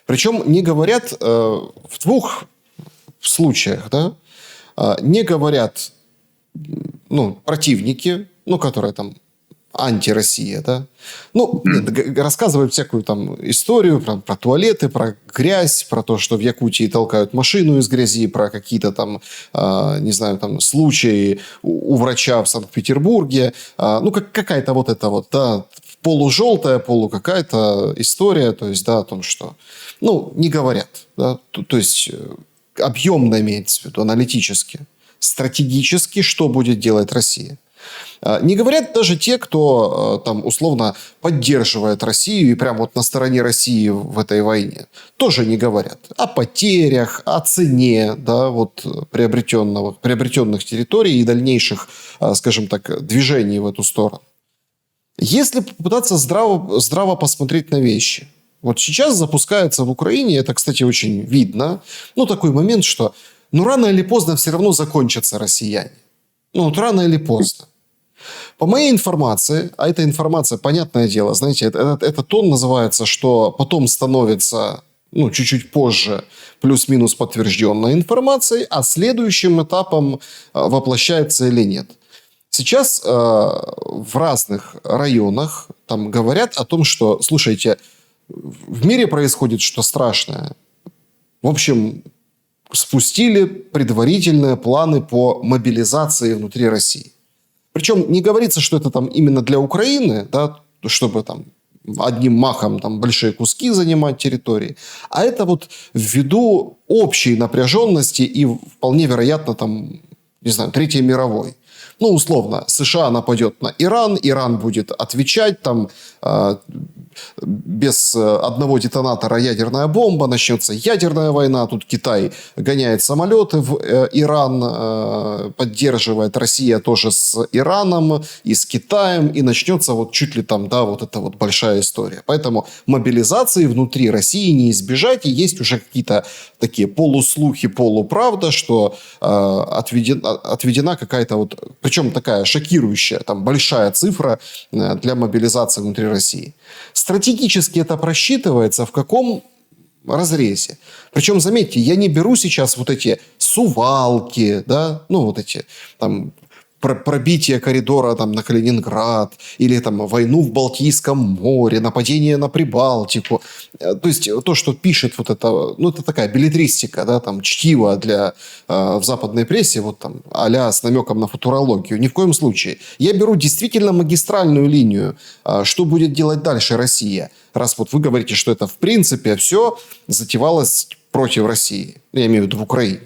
Причем не говорят в двух случаях. Да? Не говорят противники, которые там антироссия, да? Рассказывают всякую там историю про туалеты, про грязь, про то, что в Якутии толкают машину из грязи, про какие-то там, не знаю, там случаи у врача в Санкт-Петербурге. Какая-то вот эта вот, да, полужелтая, какая-то история, то есть, да, о том, что, не говорят, да, то есть, объемно имеется в виду, аналитически, стратегически, что будет делать Россия. Не говорят даже те, кто там условно поддерживает Россию и прямо вот на стороне России в этой войне. Тоже не говорят о потерях, о цене, да, вот приобретенных территорий и дальнейших, скажем так, движений в эту сторону. Если попытаться здраво посмотреть на вещи. Вот сейчас запускается в Украине, это, кстати, очень видно, такой момент, что рано или поздно все равно закончатся россияне. Рано или поздно. По моей информации, а эта информация, понятное дело, знаете, этот тон называется, что потом становится, чуть-чуть позже, плюс-минус подтвержденной информацией, а следующим этапом воплощается или нет. Сейчас в разных районах там говорят о том, что, слушайте, в мире происходит что страшное. В общем, спустили предварительные планы по мобилизации внутри России. Причем не говорится, что это там именно для Украины, да, чтобы там одним махом там большие куски занимать территории, а это вот ввиду общей напряженности и вполне вероятно там, не знаю, Третьей мировой. Условно, США нападет на Иран, Иран будет отвечать, там без одного детонатора ядерная бомба, начнется ядерная война, тут Китай гоняет самолеты в Иран, поддерживает Россия тоже с Ираном и с Китаем, и начнется вот чуть ли там, да, вот эта вот большая история. Поэтому мобилизации внутри России не избежать, и есть уже какие-то такие полуслухи, полуправда, что отведена какая-то вот, причем такая шокирующая, там большая цифра для мобилизации внутри России. С стратегически это просчитывается в каком разрезе. Причем, заметьте, я не беру сейчас вот эти Сувалки, да, ну вот эти там пробитие коридора там, на Калининград, или там войну в Балтийском море, нападение на Прибалтику. То есть то, что пишет вот это, ну это такая беллетристика, да, там чтиво для в западной прессе, вот там а-ля с намеком на футурологию. Ни в коем случае. Я беру действительно магистральную линию, что будет делать дальше Россия. Раз вот вы говорите, что это в принципе все затевалось против России. Я имею в виду в Украине.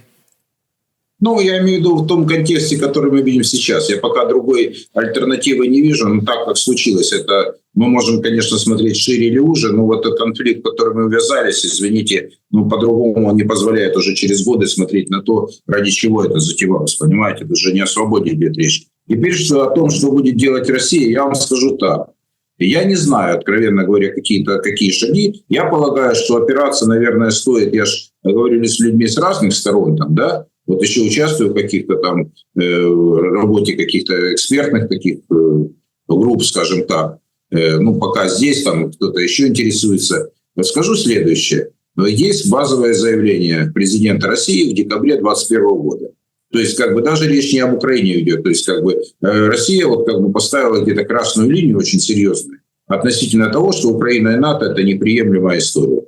Ну, я имею в виду в том контексте, который мы видим сейчас. Я пока другой альтернативы не вижу, но так как случилось, это мы можем, конечно, смотреть шире или уже, но вот этот конфликт, в который мы ввязались, извините, ну, по-другому он не позволяет уже через годы смотреть на то, ради чего это затевалось, понимаете? Это же не о свободе идет речь. Теперь что о том, что будет делать Россия, я вам скажу так. Я не знаю, откровенно говоря, какие шаги. Я полагаю, что операция, наверное, стоит, я же говорю с людьми с разных сторон, там, да, вот еще участвую в каких-то там работе каких-то экспертных таких групп, скажем так. Ну, пока здесь там кто-то еще интересуется. Вот скажу следующее. Есть базовое заявление президента России в декабре 2021 года. То есть, как бы даже речь не об Украине идет. То есть, как бы Россия вот как бы поставила где-то красную линию очень серьезную относительно того, что Украина и НАТО – это неприемлемая история.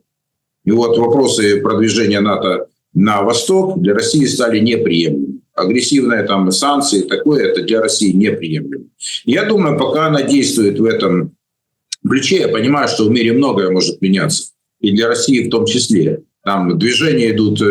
И вот вопросы продвижения НАТО на восток для России стали неприемлемыми. Агрессивные там санкции, такое, это для России неприемлемо. Я думаю, пока она действует в этом ключе, я понимаю, что в мире многое может меняться. И для России в том числе. Там движения идут,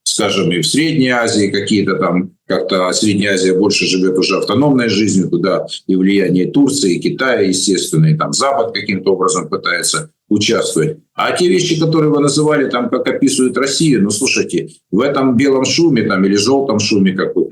скажем, и в Средней Азии какие-то там, как-то Средняя Азия больше живет уже автономной жизнью, туда и влияние Турции, и Китая, естественно, и там Запад каким-то образом пытается участвовать. А те вещи, которые вы называли, там, как описывают Россию, ну, слушайте, в этом белом шуме там, или желтом шуме, как вы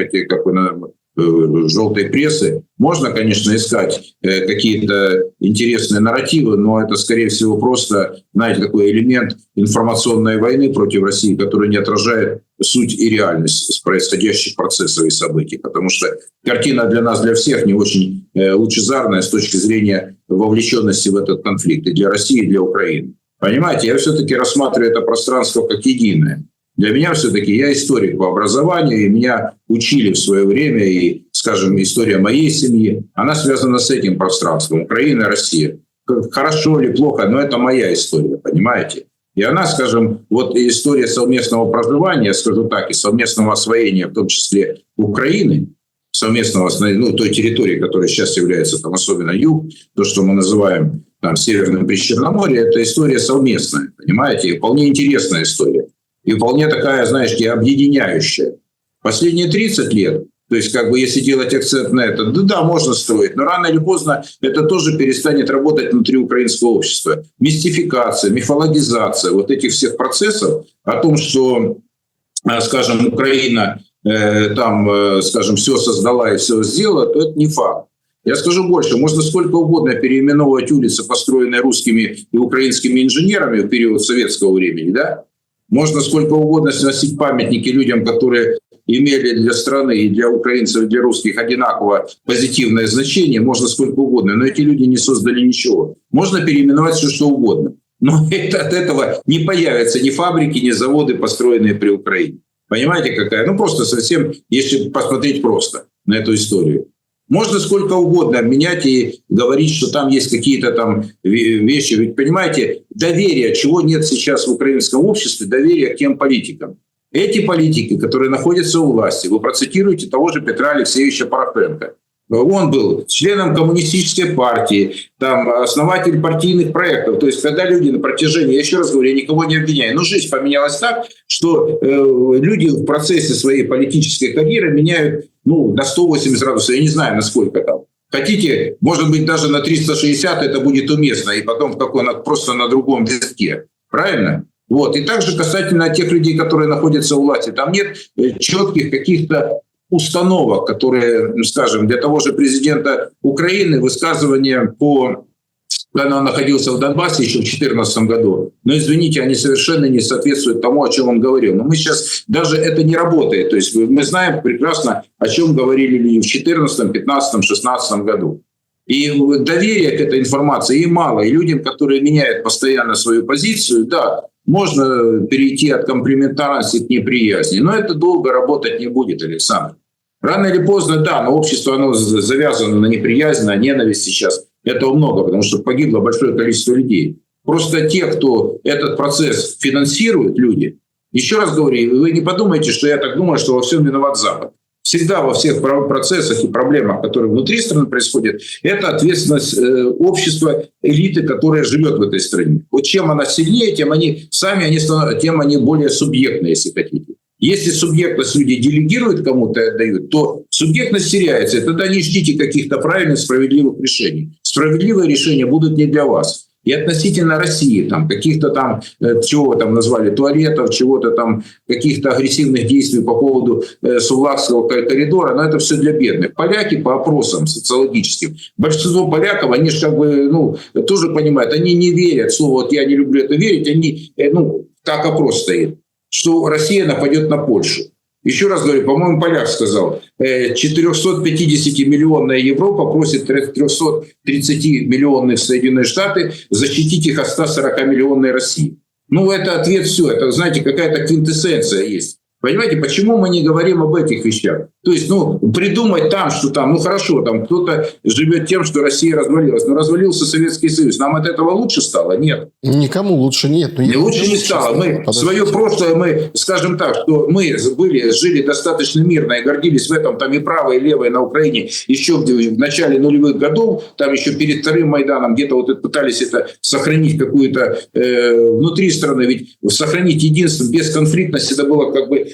желтой прессы, можно, конечно, искать какие-то интересные нарративы, но это, скорее всего, просто, знаете, такой элемент информационной войны против России, который не отражает суть и реальность происходящих процессов и событий. Потому что картина для нас, для всех не очень лучезарная с точки зрения вовлеченности в этот конфликт и для России, и для Украины. Понимаете, я все-таки рассматриваю это пространство как единое. Для меня все-таки, я историк по образованию, и меня учили в свое время, и, скажем, история моей семьи, она связана с этим пространством, Украина, Россия. Хорошо или плохо, но это моя история, понимаете? И она, скажем, вот история совместного проживания, скажу так, и совместного освоения, в том числе Украины, совместного, ну, той территории, которая сейчас является там особенно юг, то, что мы называем там Северным Причерноморьем, это история совместная, понимаете, и вполне интересная история. И вполне такая, знаете, объединяющая. Последние 30 лет, то есть как бы если делать акцент на это, да, можно строить, но рано или поздно это тоже перестанет работать внутри украинского общества. Мистификация, мифологизация вот этих всех процессов о том, что, скажем, Украина там, скажем, все создала и все сделала, то это не факт. Я скажу больше, можно сколько угодно переименовывать улицы, построенные русскими и украинскими инженерами в период советского времени, да? Можно сколько угодно сносить памятники людям, которые имели для страны и для украинцев, и для русских одинаково позитивное значение. Можно сколько угодно, но эти люди не создали ничего. Можно переименовать все, что угодно. Но от этого не появятся ни фабрики, ни заводы, построенные при Украине. Понимаете, какая? Ну, просто совсем, если посмотреть просто на эту историю. Можно сколько угодно обменять и говорить, что там есть какие-то там вещи. Ведь, понимаете, доверие, чего нет сейчас в украинском обществе, доверие к тем политикам. Эти политики, которые находятся у власти, вы процитируете того же Петра Алексеевича Порошенко. Он был членом коммунистической партии, там, основатель партийных проектов. То есть, когда люди на протяжении, я еще раз говорю, я никого не обвиняю, но жизнь поменялась так, что люди в процессе своей политической карьеры меняют на 180 градусов, я не знаю, насколько там. Хотите, может быть, даже на 360 это будет уместно, и потом просто на другом листке. Правильно? Вот. И также касательно тех людей, которые находятся у власти. Там нет четких каких-то установок, которые, скажем, для того же президента Украины высказывания когда он находился в Донбассе еще в 2014 году, но, извините, они совершенно не соответствуют тому, о чем он говорил. Но мы сейчас, даже это не работает. То есть мы знаем прекрасно, о чем говорили люди в 2014, 2015, 2016 году. И доверия к этой информации и мало. И людям, которые меняют постоянно свою позицию, да, можно перейти от комплементарности к неприязни. Но это долго работать не будет, Александр. Рано или поздно, да, но общество оно завязано на неприязнь, на ненависть сейчас. Этого много, потому что погибло большое количество людей. Просто те, кто этот процесс финансирует, люди, еще раз говорю, вы не подумайте, что я так думаю, что во всем виноват Запад. Всегда во всех процессах и проблемах, которые внутри страны происходят, это ответственность общества, элиты, которая живет в этой стране. Вот чем она сильнее, тем они более субъектны, если хотите. Если субъектность люди делегируют кому-то и отдают, то субъектность теряется. И тогда не ждите каких-то правильных, справедливых решений. Справедливые решения будут не для вас. И относительно России, там, каких-то там, чего там назвали, туалетов, чего-то там, каких-то агрессивных действий по поводу Сувлакского коридора, но это все для бедных. Поляки по опросам социологическим, большинство поляков, они же как бы, тоже понимают, они не верят, слово «вот я не люблю это верить», они, так опрос стоит, что Россия нападет на Польшу. Еще раз говорю, по-моему, поляк сказал, 450-миллионная Европа просит 330-миллионных Соединенные Штаты защитить их от 140-миллионной России. Это ответ все. Это, знаете, какая-то квинтэссенция есть. Понимаете, почему мы не говорим об этих вещах? То есть, придумать там, что там, хорошо, там кто-то живет тем, что Россия развалилась. Но развалился Советский Союз. Нам от этого лучше стало? Нет. Никому лучше нет. Лучше не стало. Свое прошлое, скажем так, что мы жили достаточно мирно и гордились в этом, там и правое, и левое на Украине еще в начале нулевых годов, там еще перед вторым Майданом где-то пытались это сохранить какую-то внутри страны. Ведь сохранить единство без конфликтности это было как бы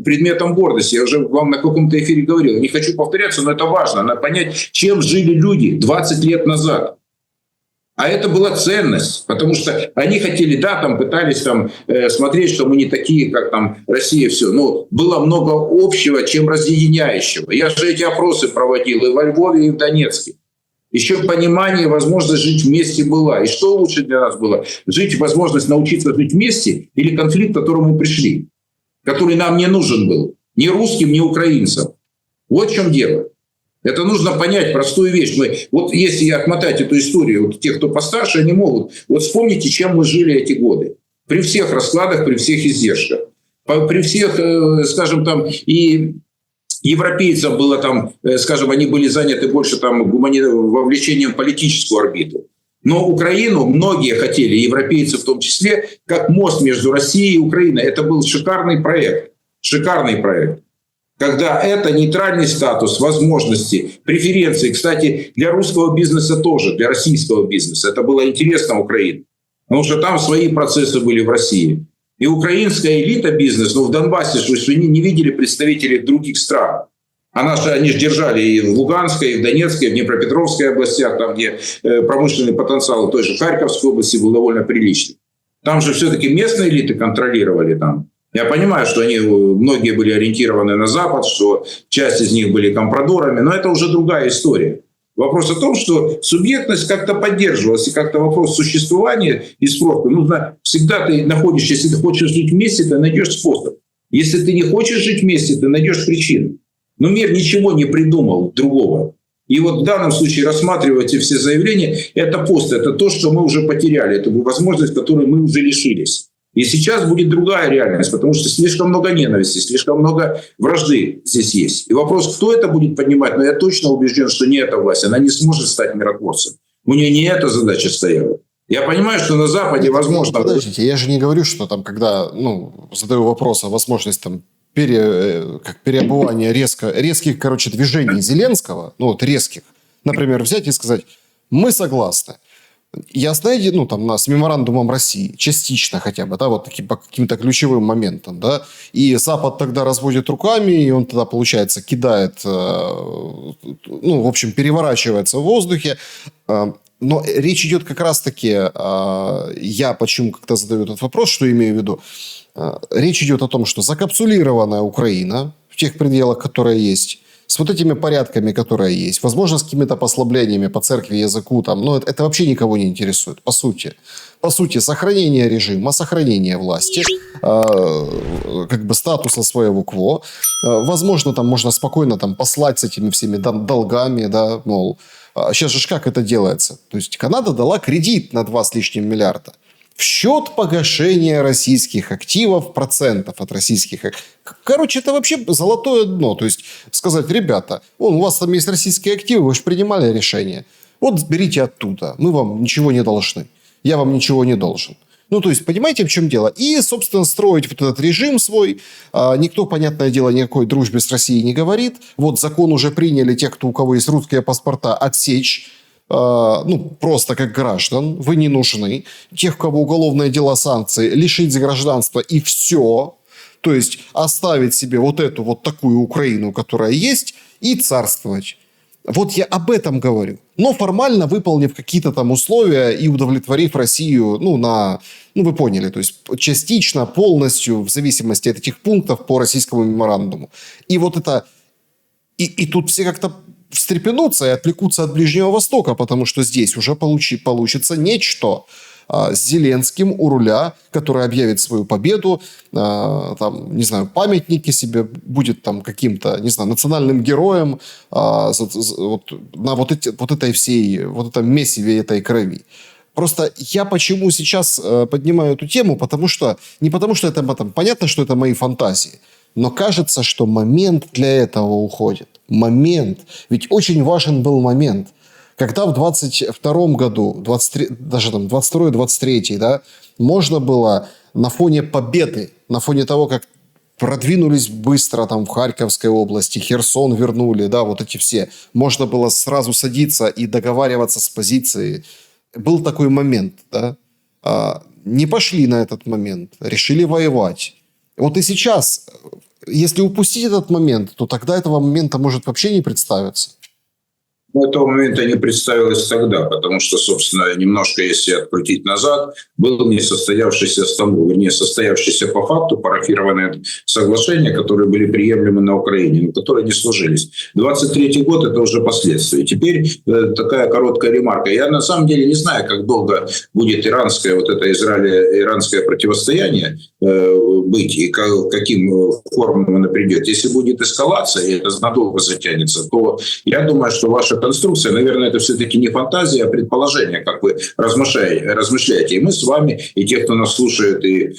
предметом гордости. Я уже вам на каком-то эфире говорил. Не хочу повторяться, но это важно. Надо понять, чем жили люди 20 лет назад. А это была ценность, потому что они хотели, пытались смотреть, что мы не такие, как там Россия, все. Но было много общего, чем разъединяющего. Я же эти опросы проводил и во Львове, и в Донецке. Еще понимание, возможность жить вместе была. И что лучше для нас было? Возможность научиться жить вместе или конфликт, к которому мы пришли, который нам не нужен был. Ни русским, ни украинцам. Вот в чем дело. Это нужно понять простую вещь. Если отмотать эту историю, те, кто постарше, они могут. Вспомните, чем мы жили эти годы. При всех раскладах, при всех издержках. При всех, скажем, и европейцам было они были заняты больше вовлечением в политическую орбиту. Но Украину многие хотели, европейцы в том числе, как мост между Россией и Украиной. Это был шикарный проект. Шикарный проект. Когда это нейтральный статус, возможности, преференции. Кстати, для русского бизнеса тоже, для российского бизнеса. Это было интересно Украине. Потому что там свои процессы были в России. И украинская элита бизнеса, в Донбассе, что вы не видели представителей других стран. Они же держали и в Луганской, и в Донецкой, и в Днепропетровской областях, там, где промышленный потенциал той же Харьковской области был довольно приличный. Там же все-таки местные элиты контролировали там. Я понимаю, что многие были ориентированы на Запад, что часть из них были компрадорами, но это уже другая история. Вопрос о том, что субъектность как-то поддерживалась, и как-то вопрос существования и спроса. Всегда ты находишь, если ты хочешь жить вместе, ты найдешь способ. Если ты не хочешь жить вместе, ты найдешь причину. Но мир ничего не придумал другого. И в данном случае рассматривать все заявления, это это то, что мы уже потеряли, это возможность, которой мы уже лишились. И сейчас будет другая реальность, потому что слишком много ненависти, слишком много вражды здесь есть. И вопрос, кто это будет поднимать, но я точно убежден, что не эта власть, она не сможет стать миротворцем. У нее не эта задача стояла. Я понимаю, что на Западе возможно... Подождите, я же не говорю, что когда задаю вопрос о возможности переобувания резких, движений Зеленского, резких, например, взять и сказать, мы согласны. Ясно, с меморандумом России, частично хотя бы, по каким-то ключевым моментам, и Запад тогда разводит руками, и он тогда, получается, кидает, переворачивается в воздухе. Но речь идет как раз-таки, я почему как-то задаю этот вопрос, что имею в виду, речь идет о том, что закапсулированная Украина в тех пределах, которые есть, с вот этими порядками, которые есть, возможно, с какими-то послаблениями по церкви, языку, там, но это вообще никого не интересует, по сути. По сути, сохранение режима, сохранение власти, как бы статуса своего КВО. Возможно, там можно спокойно там послать с этими всеми долгами, да, мол, сейчас же как это делается? То есть Канада дала кредит на 2 с лишним миллиарда в счет погашения российских активов, процентов от российских. Короче, это вообще золотое дно. То есть сказать, ребята, у вас там есть российские активы, вы же принимали решение. Вот берите оттуда, мы вам ничего не должны. Я вам ничего не должен. Ну, то есть, понимаете, в чем дело? И, собственно, строить вот этот режим свой. Никто, понятное дело, никакой дружбе с Россией не говорит. Вот закон уже приняли те, у кого есть русские паспорта, отсечь. Просто как граждан. Вы не нужны. Тех, у кого уголовные дела, санкции, лишить гражданства и все. То есть, оставить себе вот эту вот такую Украину, которая есть, и царствовать. Вот я об этом говорю. Но формально выполнив какие-то там условия и удовлетворив Россию, вы поняли, то есть частично, полностью, в зависимости от этих пунктов по российскому меморандуму. И вот это... И тут все как-то встрепенутся и отвлекутся от Ближнего Востока, потому что здесь уже получится нечто с Зеленским у руля, который объявит свою победу, памятники себе, будет там каким-то, национальным героем на вот этом месиве этой крови. Просто я почему сейчас поднимаю эту тему, потому что это понятно, что это мои фантазии, но кажется, что момент для этого уходит. Момент. Ведь очень важен был момент. Когда в 22 году, 22-23, да, можно было на фоне победы, на фоне того, как продвинулись быстро там в Харьковской области, Херсон вернули, да, вот эти все, можно было сразу садиться и договариваться с позиции. Был такой момент, да. Не пошли на этот момент, решили воевать. Вот и сейчас, если упустить этот момент, то тогда этого момента может вообще не представиться. Этого момента не представилось тогда, потому что, собственно, немножко, если открутить назад, был несостоявшийся Стамбул, состоявшиеся по факту парафированные соглашения, которые были приемлемы на Украине, но которые не сложились. 23-й год – это уже последствия. Теперь такая короткая ремарка. Я на самом деле не знаю, как долго будет иранское противостояние быть и каким формам оно придет. Если будет эскалация, и это надолго затянется, то я думаю, что ваша конструкция, наверное, это все-таки не фантазия, а предположение, как вы размышляете. И мы с вами, и те, кто нас слушает и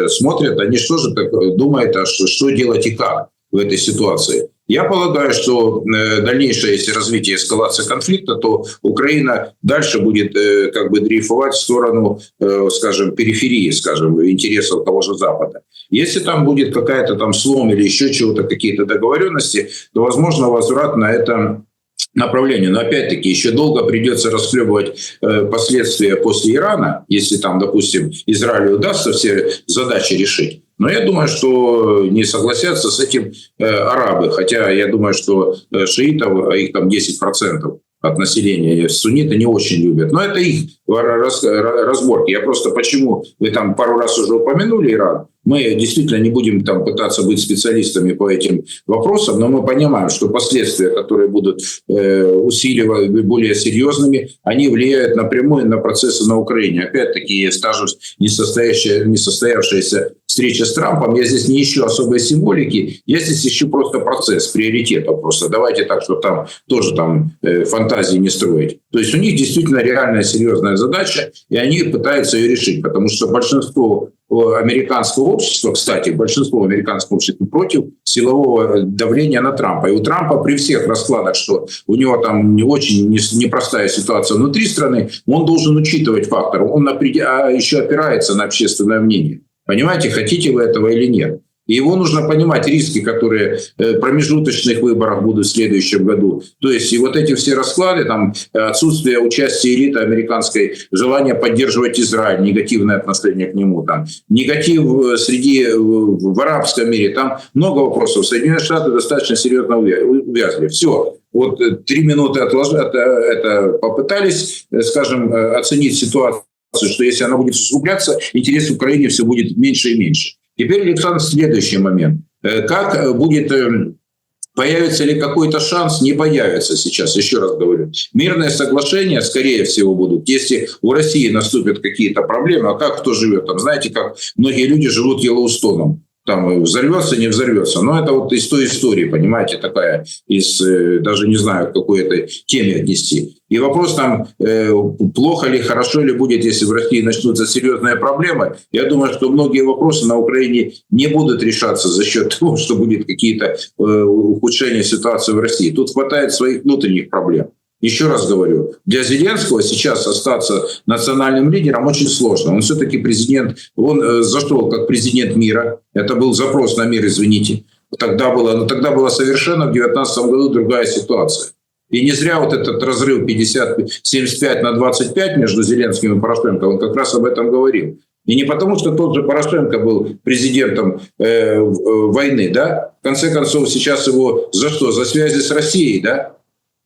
смотрят, они что же так думают, что делать и как в этой ситуации. Я полагаю, что дальнейшее, если развитие эскалации конфликта, то Украина дальше будет дрейфовать в сторону, периферии, интересов того же Запада. Если там будет какая-то там слом или еще чего-то, какие-то договоренности, то возможно возврат на это направлению. Но опять-таки еще долго придется расхлебывать последствия после Ирана, если там, допустим, Израилю удастся все задачи решить. Но я думаю, что не согласятся с этим арабы. Хотя я думаю, что шиитов, их там 10% от населения, сунниты не очень любят. Но это их разборки. Я просто почему, вы там пару раз уже упомянули Иран, мы действительно не будем там пытаться быть специалистами по этим вопросам, но мы понимаем, что последствия, которые будут усиливать, более серьезными, они влияют напрямую на процессы на Украине. Опять-таки, есть та же несостоявшаяся встреча с Трампом. Я здесь не ищу особой символики, я здесь ищу просто процесс, приоритетов. Просто давайте так, чтобы там тоже фантазии не строить. То есть у них действительно реальная серьезная задача, и они пытаются ее решить, потому что большинство американского общества, кстати, большинство американского общества против силового давления на Трампа. И у Трампа при всех раскладах, что у него там очень непростая ситуация внутри страны, он должен учитывать фактор. Он еще опирается на общественное мнение. Понимаете, хотите вы этого или нет? И его нужно понимать, риски, которые промежуточных выборах будут в следующем году. То есть и вот эти все расклады, отсутствие участия элиты американской, желание поддерживать Израиль, негативное отношение к нему, негатив в арабском мире, там много вопросов. Соединенные Штаты достаточно серьезно увязли. Все. Вот 3 минуты попытались, оценить ситуацию, что если она будет усугубляться, интерес к Украине все будет меньше и меньше. Теперь, Александр, следующий момент. Как будет Появится ли какой-то шанс? Не появится сейчас, еще раз говорю. Мирные соглашения, скорее всего, будут, если у России наступят какие-то проблемы. А как кто живет? Там, знаете, как многие люди живут Йеллоустоном. Там взорвется, не взорвется. Но это вот из той истории, понимаете, такая, даже не знаю, к какой этой теме отнести. И вопрос там, плохо ли, хорошо ли будет, если в России начнутся серьезные проблемы. Я думаю, что многие вопросы на Украине не будут решаться за счет того, что будет какие-то ухудшения ситуации в России. Тут хватает своих внутренних проблем. Еще раз говорю, для Зеленского сейчас остаться национальным лидером очень сложно. Он все-таки президент, он зашел как президент мира. Это был запрос на мир, извините. Тогда была совершенно в 2019 году другая ситуация. И не зря вот этот разрыв 75 на 25 между Зеленским и Порошенко, он как раз об этом говорил. И не потому, что тот же Порошенко был президентом войны, да? В конце концов, сейчас его за что? За связи с Россией, да?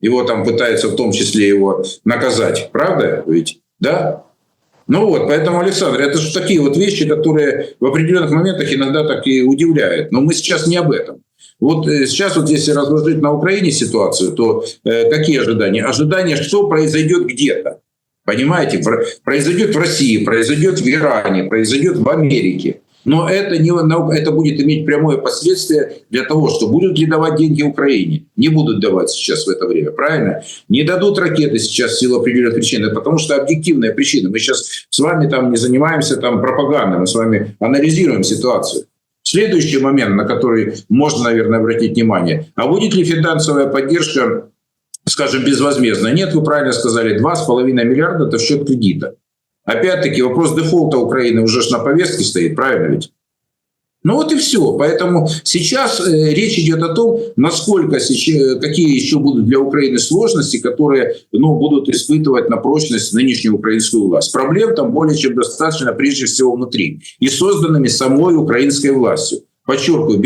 Его там пытаются в том числе его наказать. Правда ведь? Да? Ну вот, поэтому, Александр, это же такие вот вещи, которые в определенных моментах иногда так и удивляют. Но мы сейчас не об этом. Вот сейчас вот если разложить на Украине ситуацию, то какие ожидания? Ожидания, что произойдет где-то. Понимаете? Произойдет в России, произойдет в Иране, произойдет в Америке. Но это будет иметь прямое последствие для того, что будут ли давать деньги Украине. Не будут давать сейчас в это время, правильно? Не дадут ракеты сейчас в силу определенных причин. Это потому что объективная причина. Мы сейчас с вами там не занимаемся там пропагандой, мы с вами анализируем ситуацию. Следующий момент, на который можно, наверное, обратить внимание. А будет ли финансовая поддержка, скажем, безвозмездная? Нет, вы правильно сказали, 2,5 миллиарда – это в счет кредита. Опять-таки вопрос дефолта Украины уже на повестке стоит, правильно ведь? Ну вот и все. Поэтому сейчас речь идет о том, какие еще будут для Украины сложности, которые будут испытывать на прочность нынешнюю украинскую власть. Проблем там более чем достаточно, прежде всего внутри. И созданными самой украинской властью. Подчеркиваю,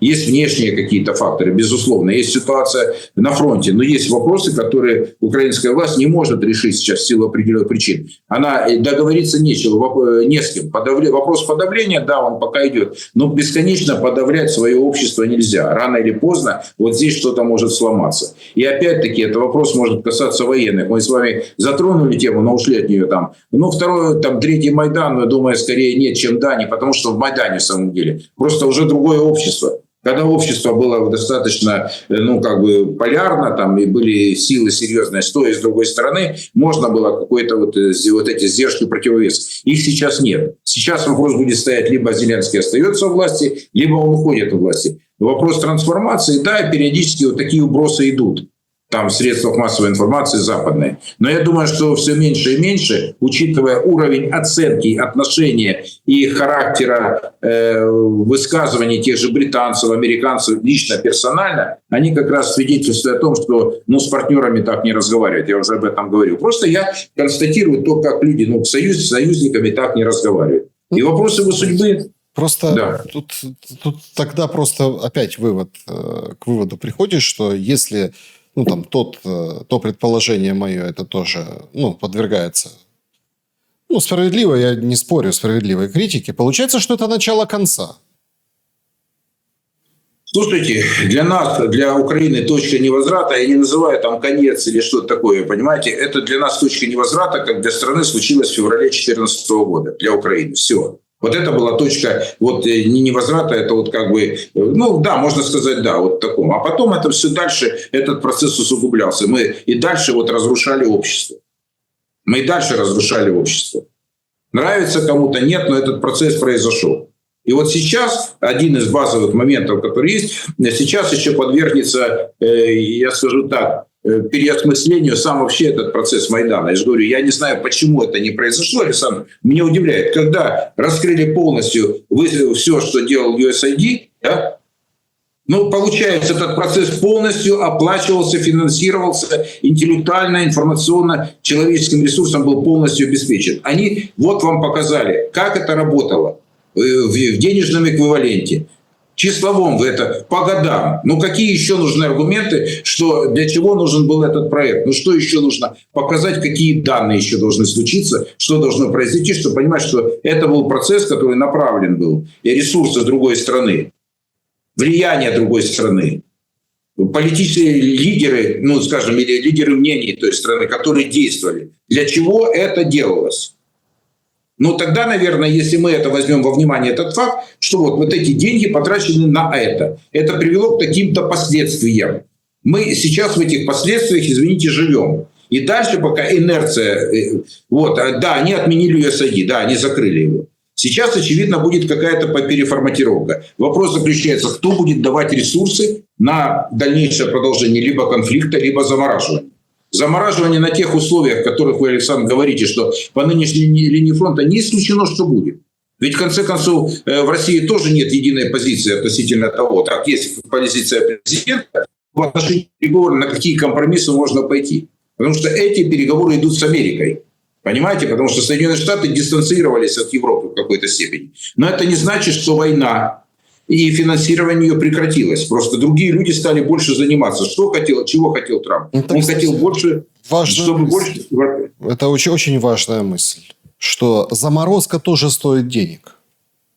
есть внешние какие-то факторы, безусловно, есть ситуация на фронте, но есть вопросы, которые украинская власть не может решить сейчас в силу определенных причин. Она договориться не с кем. Вопрос подавления, да, он пока идет, но бесконечно подавлять свое общество нельзя. Рано или поздно вот здесь что-то может сломаться. И опять-таки, это вопрос может касаться военных. Мы с вами затронули тему, но ушли от нее там. Второй, третий Майдан, я думаю, скорее нет, чем да, не потому что в Майдане в самом деле. Просто уже другое общество. Когда общество было достаточно, полярно, там и были силы серьезные с той и с другой стороны, можно было какой-то вот эти сдержки противовес. Их сейчас нет. Сейчас вопрос будет стоять, либо Зеленский остается у власти, либо он уходит от власти. Вопрос трансформации, да, периодически вот такие вбросы идут. Там в средствах массовой информации западные. Но я думаю, что все меньше и меньше, учитывая уровень оценки, отношения и характера высказываний тех же британцев, американцев лично, персонально, они как раз свидетельствуют о том, что с партнерами так не разговаривают. Я уже об этом говорил. Просто я констатирую то, как люди с союзниками так не разговаривают. И вопросы его судьбы... Просто да. тут тогда просто опять к выводу приходишь, что если... то предположение мое, это тоже, подвергается, справедливо, я не спорю, справедливой критике. Получается, что это начало конца. Слушайте, для нас, для Украины точка невозврата, я не называю там конец или что-то такое, понимаете, это для нас точка невозврата, как для страны случилось в феврале 2014 года, для Украины. Все. Вот это была точка невозврата, это можно сказать, да, вот таком. А потом это все дальше, этот процесс усугублялся. Мы и дальше разрушали общество. Нравится кому-то, нет, но этот процесс произошел. И вот сейчас один из базовых моментов, который есть, сейчас еще подвергнется, я скажу так, переосмыслению сам вообще этот процесс Майдана. Я же говорю, я не знаю, почему это не произошло, Александр. Меня удивляет, когда раскрыли полностью все, что делал USAID, да? Получается, этот процесс полностью оплачивался, финансировался, интеллектуально, информационно, человеческим ресурсом был полностью обеспечен. Они вот вам показали, как это работало в денежном эквиваленте. Числовом это по годам. Какие еще нужны аргументы, что для чего нужен был этот проект? Что еще нужно показать, какие данные еще должны случиться, что должно произойти, чтобы понимать, что это был процесс, который направлен был, и ресурсы другой страны, влияние другой страны. политические лидеры, ну, скажем, или лидеры мнений той страны, которые действовали. Для чего это делалось? Ну, тогда, наверное, если мы это возьмем во внимание, этот факт, что вот эти деньги потрачены на это привело к таким-то последствиям. Мы сейчас в этих последствиях, извините, живем. И дальше пока инерция, вот, да, они отменили USAID, да, они закрыли его. Сейчас, очевидно, будет какая-то переформатировка. Вопрос заключается, кто будет давать ресурсы на дальнейшее продолжение либо конфликта, либо замораживания. Замораживание на тех условиях, о которых вы, Александр, говорите, что по нынешней линии фронта не исключено, что будет. Ведь, в конце концов, в России тоже нет единой позиции относительно того, так, есть позиция президента, в отношении переговоров, на какие компромиссы можно пойти. Потому что эти переговоры идут с Америкой. Понимаете? Потому что Соединенные Штаты дистанцировались от Европы в какой-то степени. Но это не значит, что война и финансирование ее прекратилось. Просто другие люди стали больше заниматься. Что хотел, чего хотел Трамп? Это, Он хотел больше, чтобы больше... Это очень, очень важная мысль, что заморозка тоже стоит денег.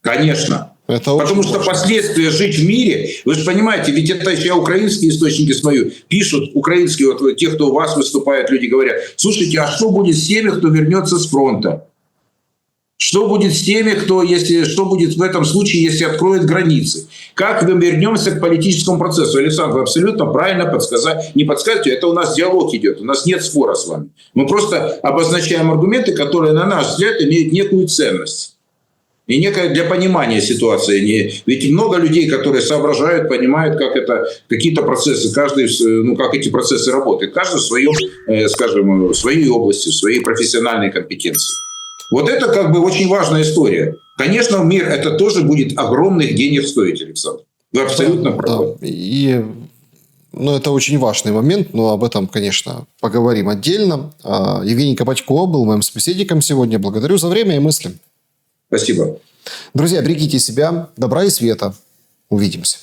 Конечно. Это потому что важно. Последствия жить в мире, вы же понимаете, ведь это я украинские источники смотрю, пишут украинские, вот те, кто у вас выступает, люди говорят, слушайте, а что будет с теми, кто вернется с фронта? Что будет с теми, что будет в этом случае, если откроют границы? Как мы вернемся к политическому процессу? Александр, вы абсолютно правильно не подсказываете, это у нас диалог идет, у нас нет спора с вами. Мы просто обозначаем аргументы, которые, на наш взгляд, имеют некую ценность. И некое для понимания ситуации. Ведь много людей, которые соображают, понимают, как это, какие-то процессы, каждый, ну, как эти процессы работают. Каждый в своем, скажем, в своей области, в своей профессиональной компетенции. Вот это как бы очень важная история. Конечно, мир это тоже будет огромных денег стоить, Александр. Вы абсолютно правы. Да. И это очень важный момент, но об этом, конечно, поговорим отдельно. Евгений Кабачко был моим собеседником сегодня. Благодарю за время и мысли. Спасибо. Друзья, берегите себя, добра и света. Увидимся.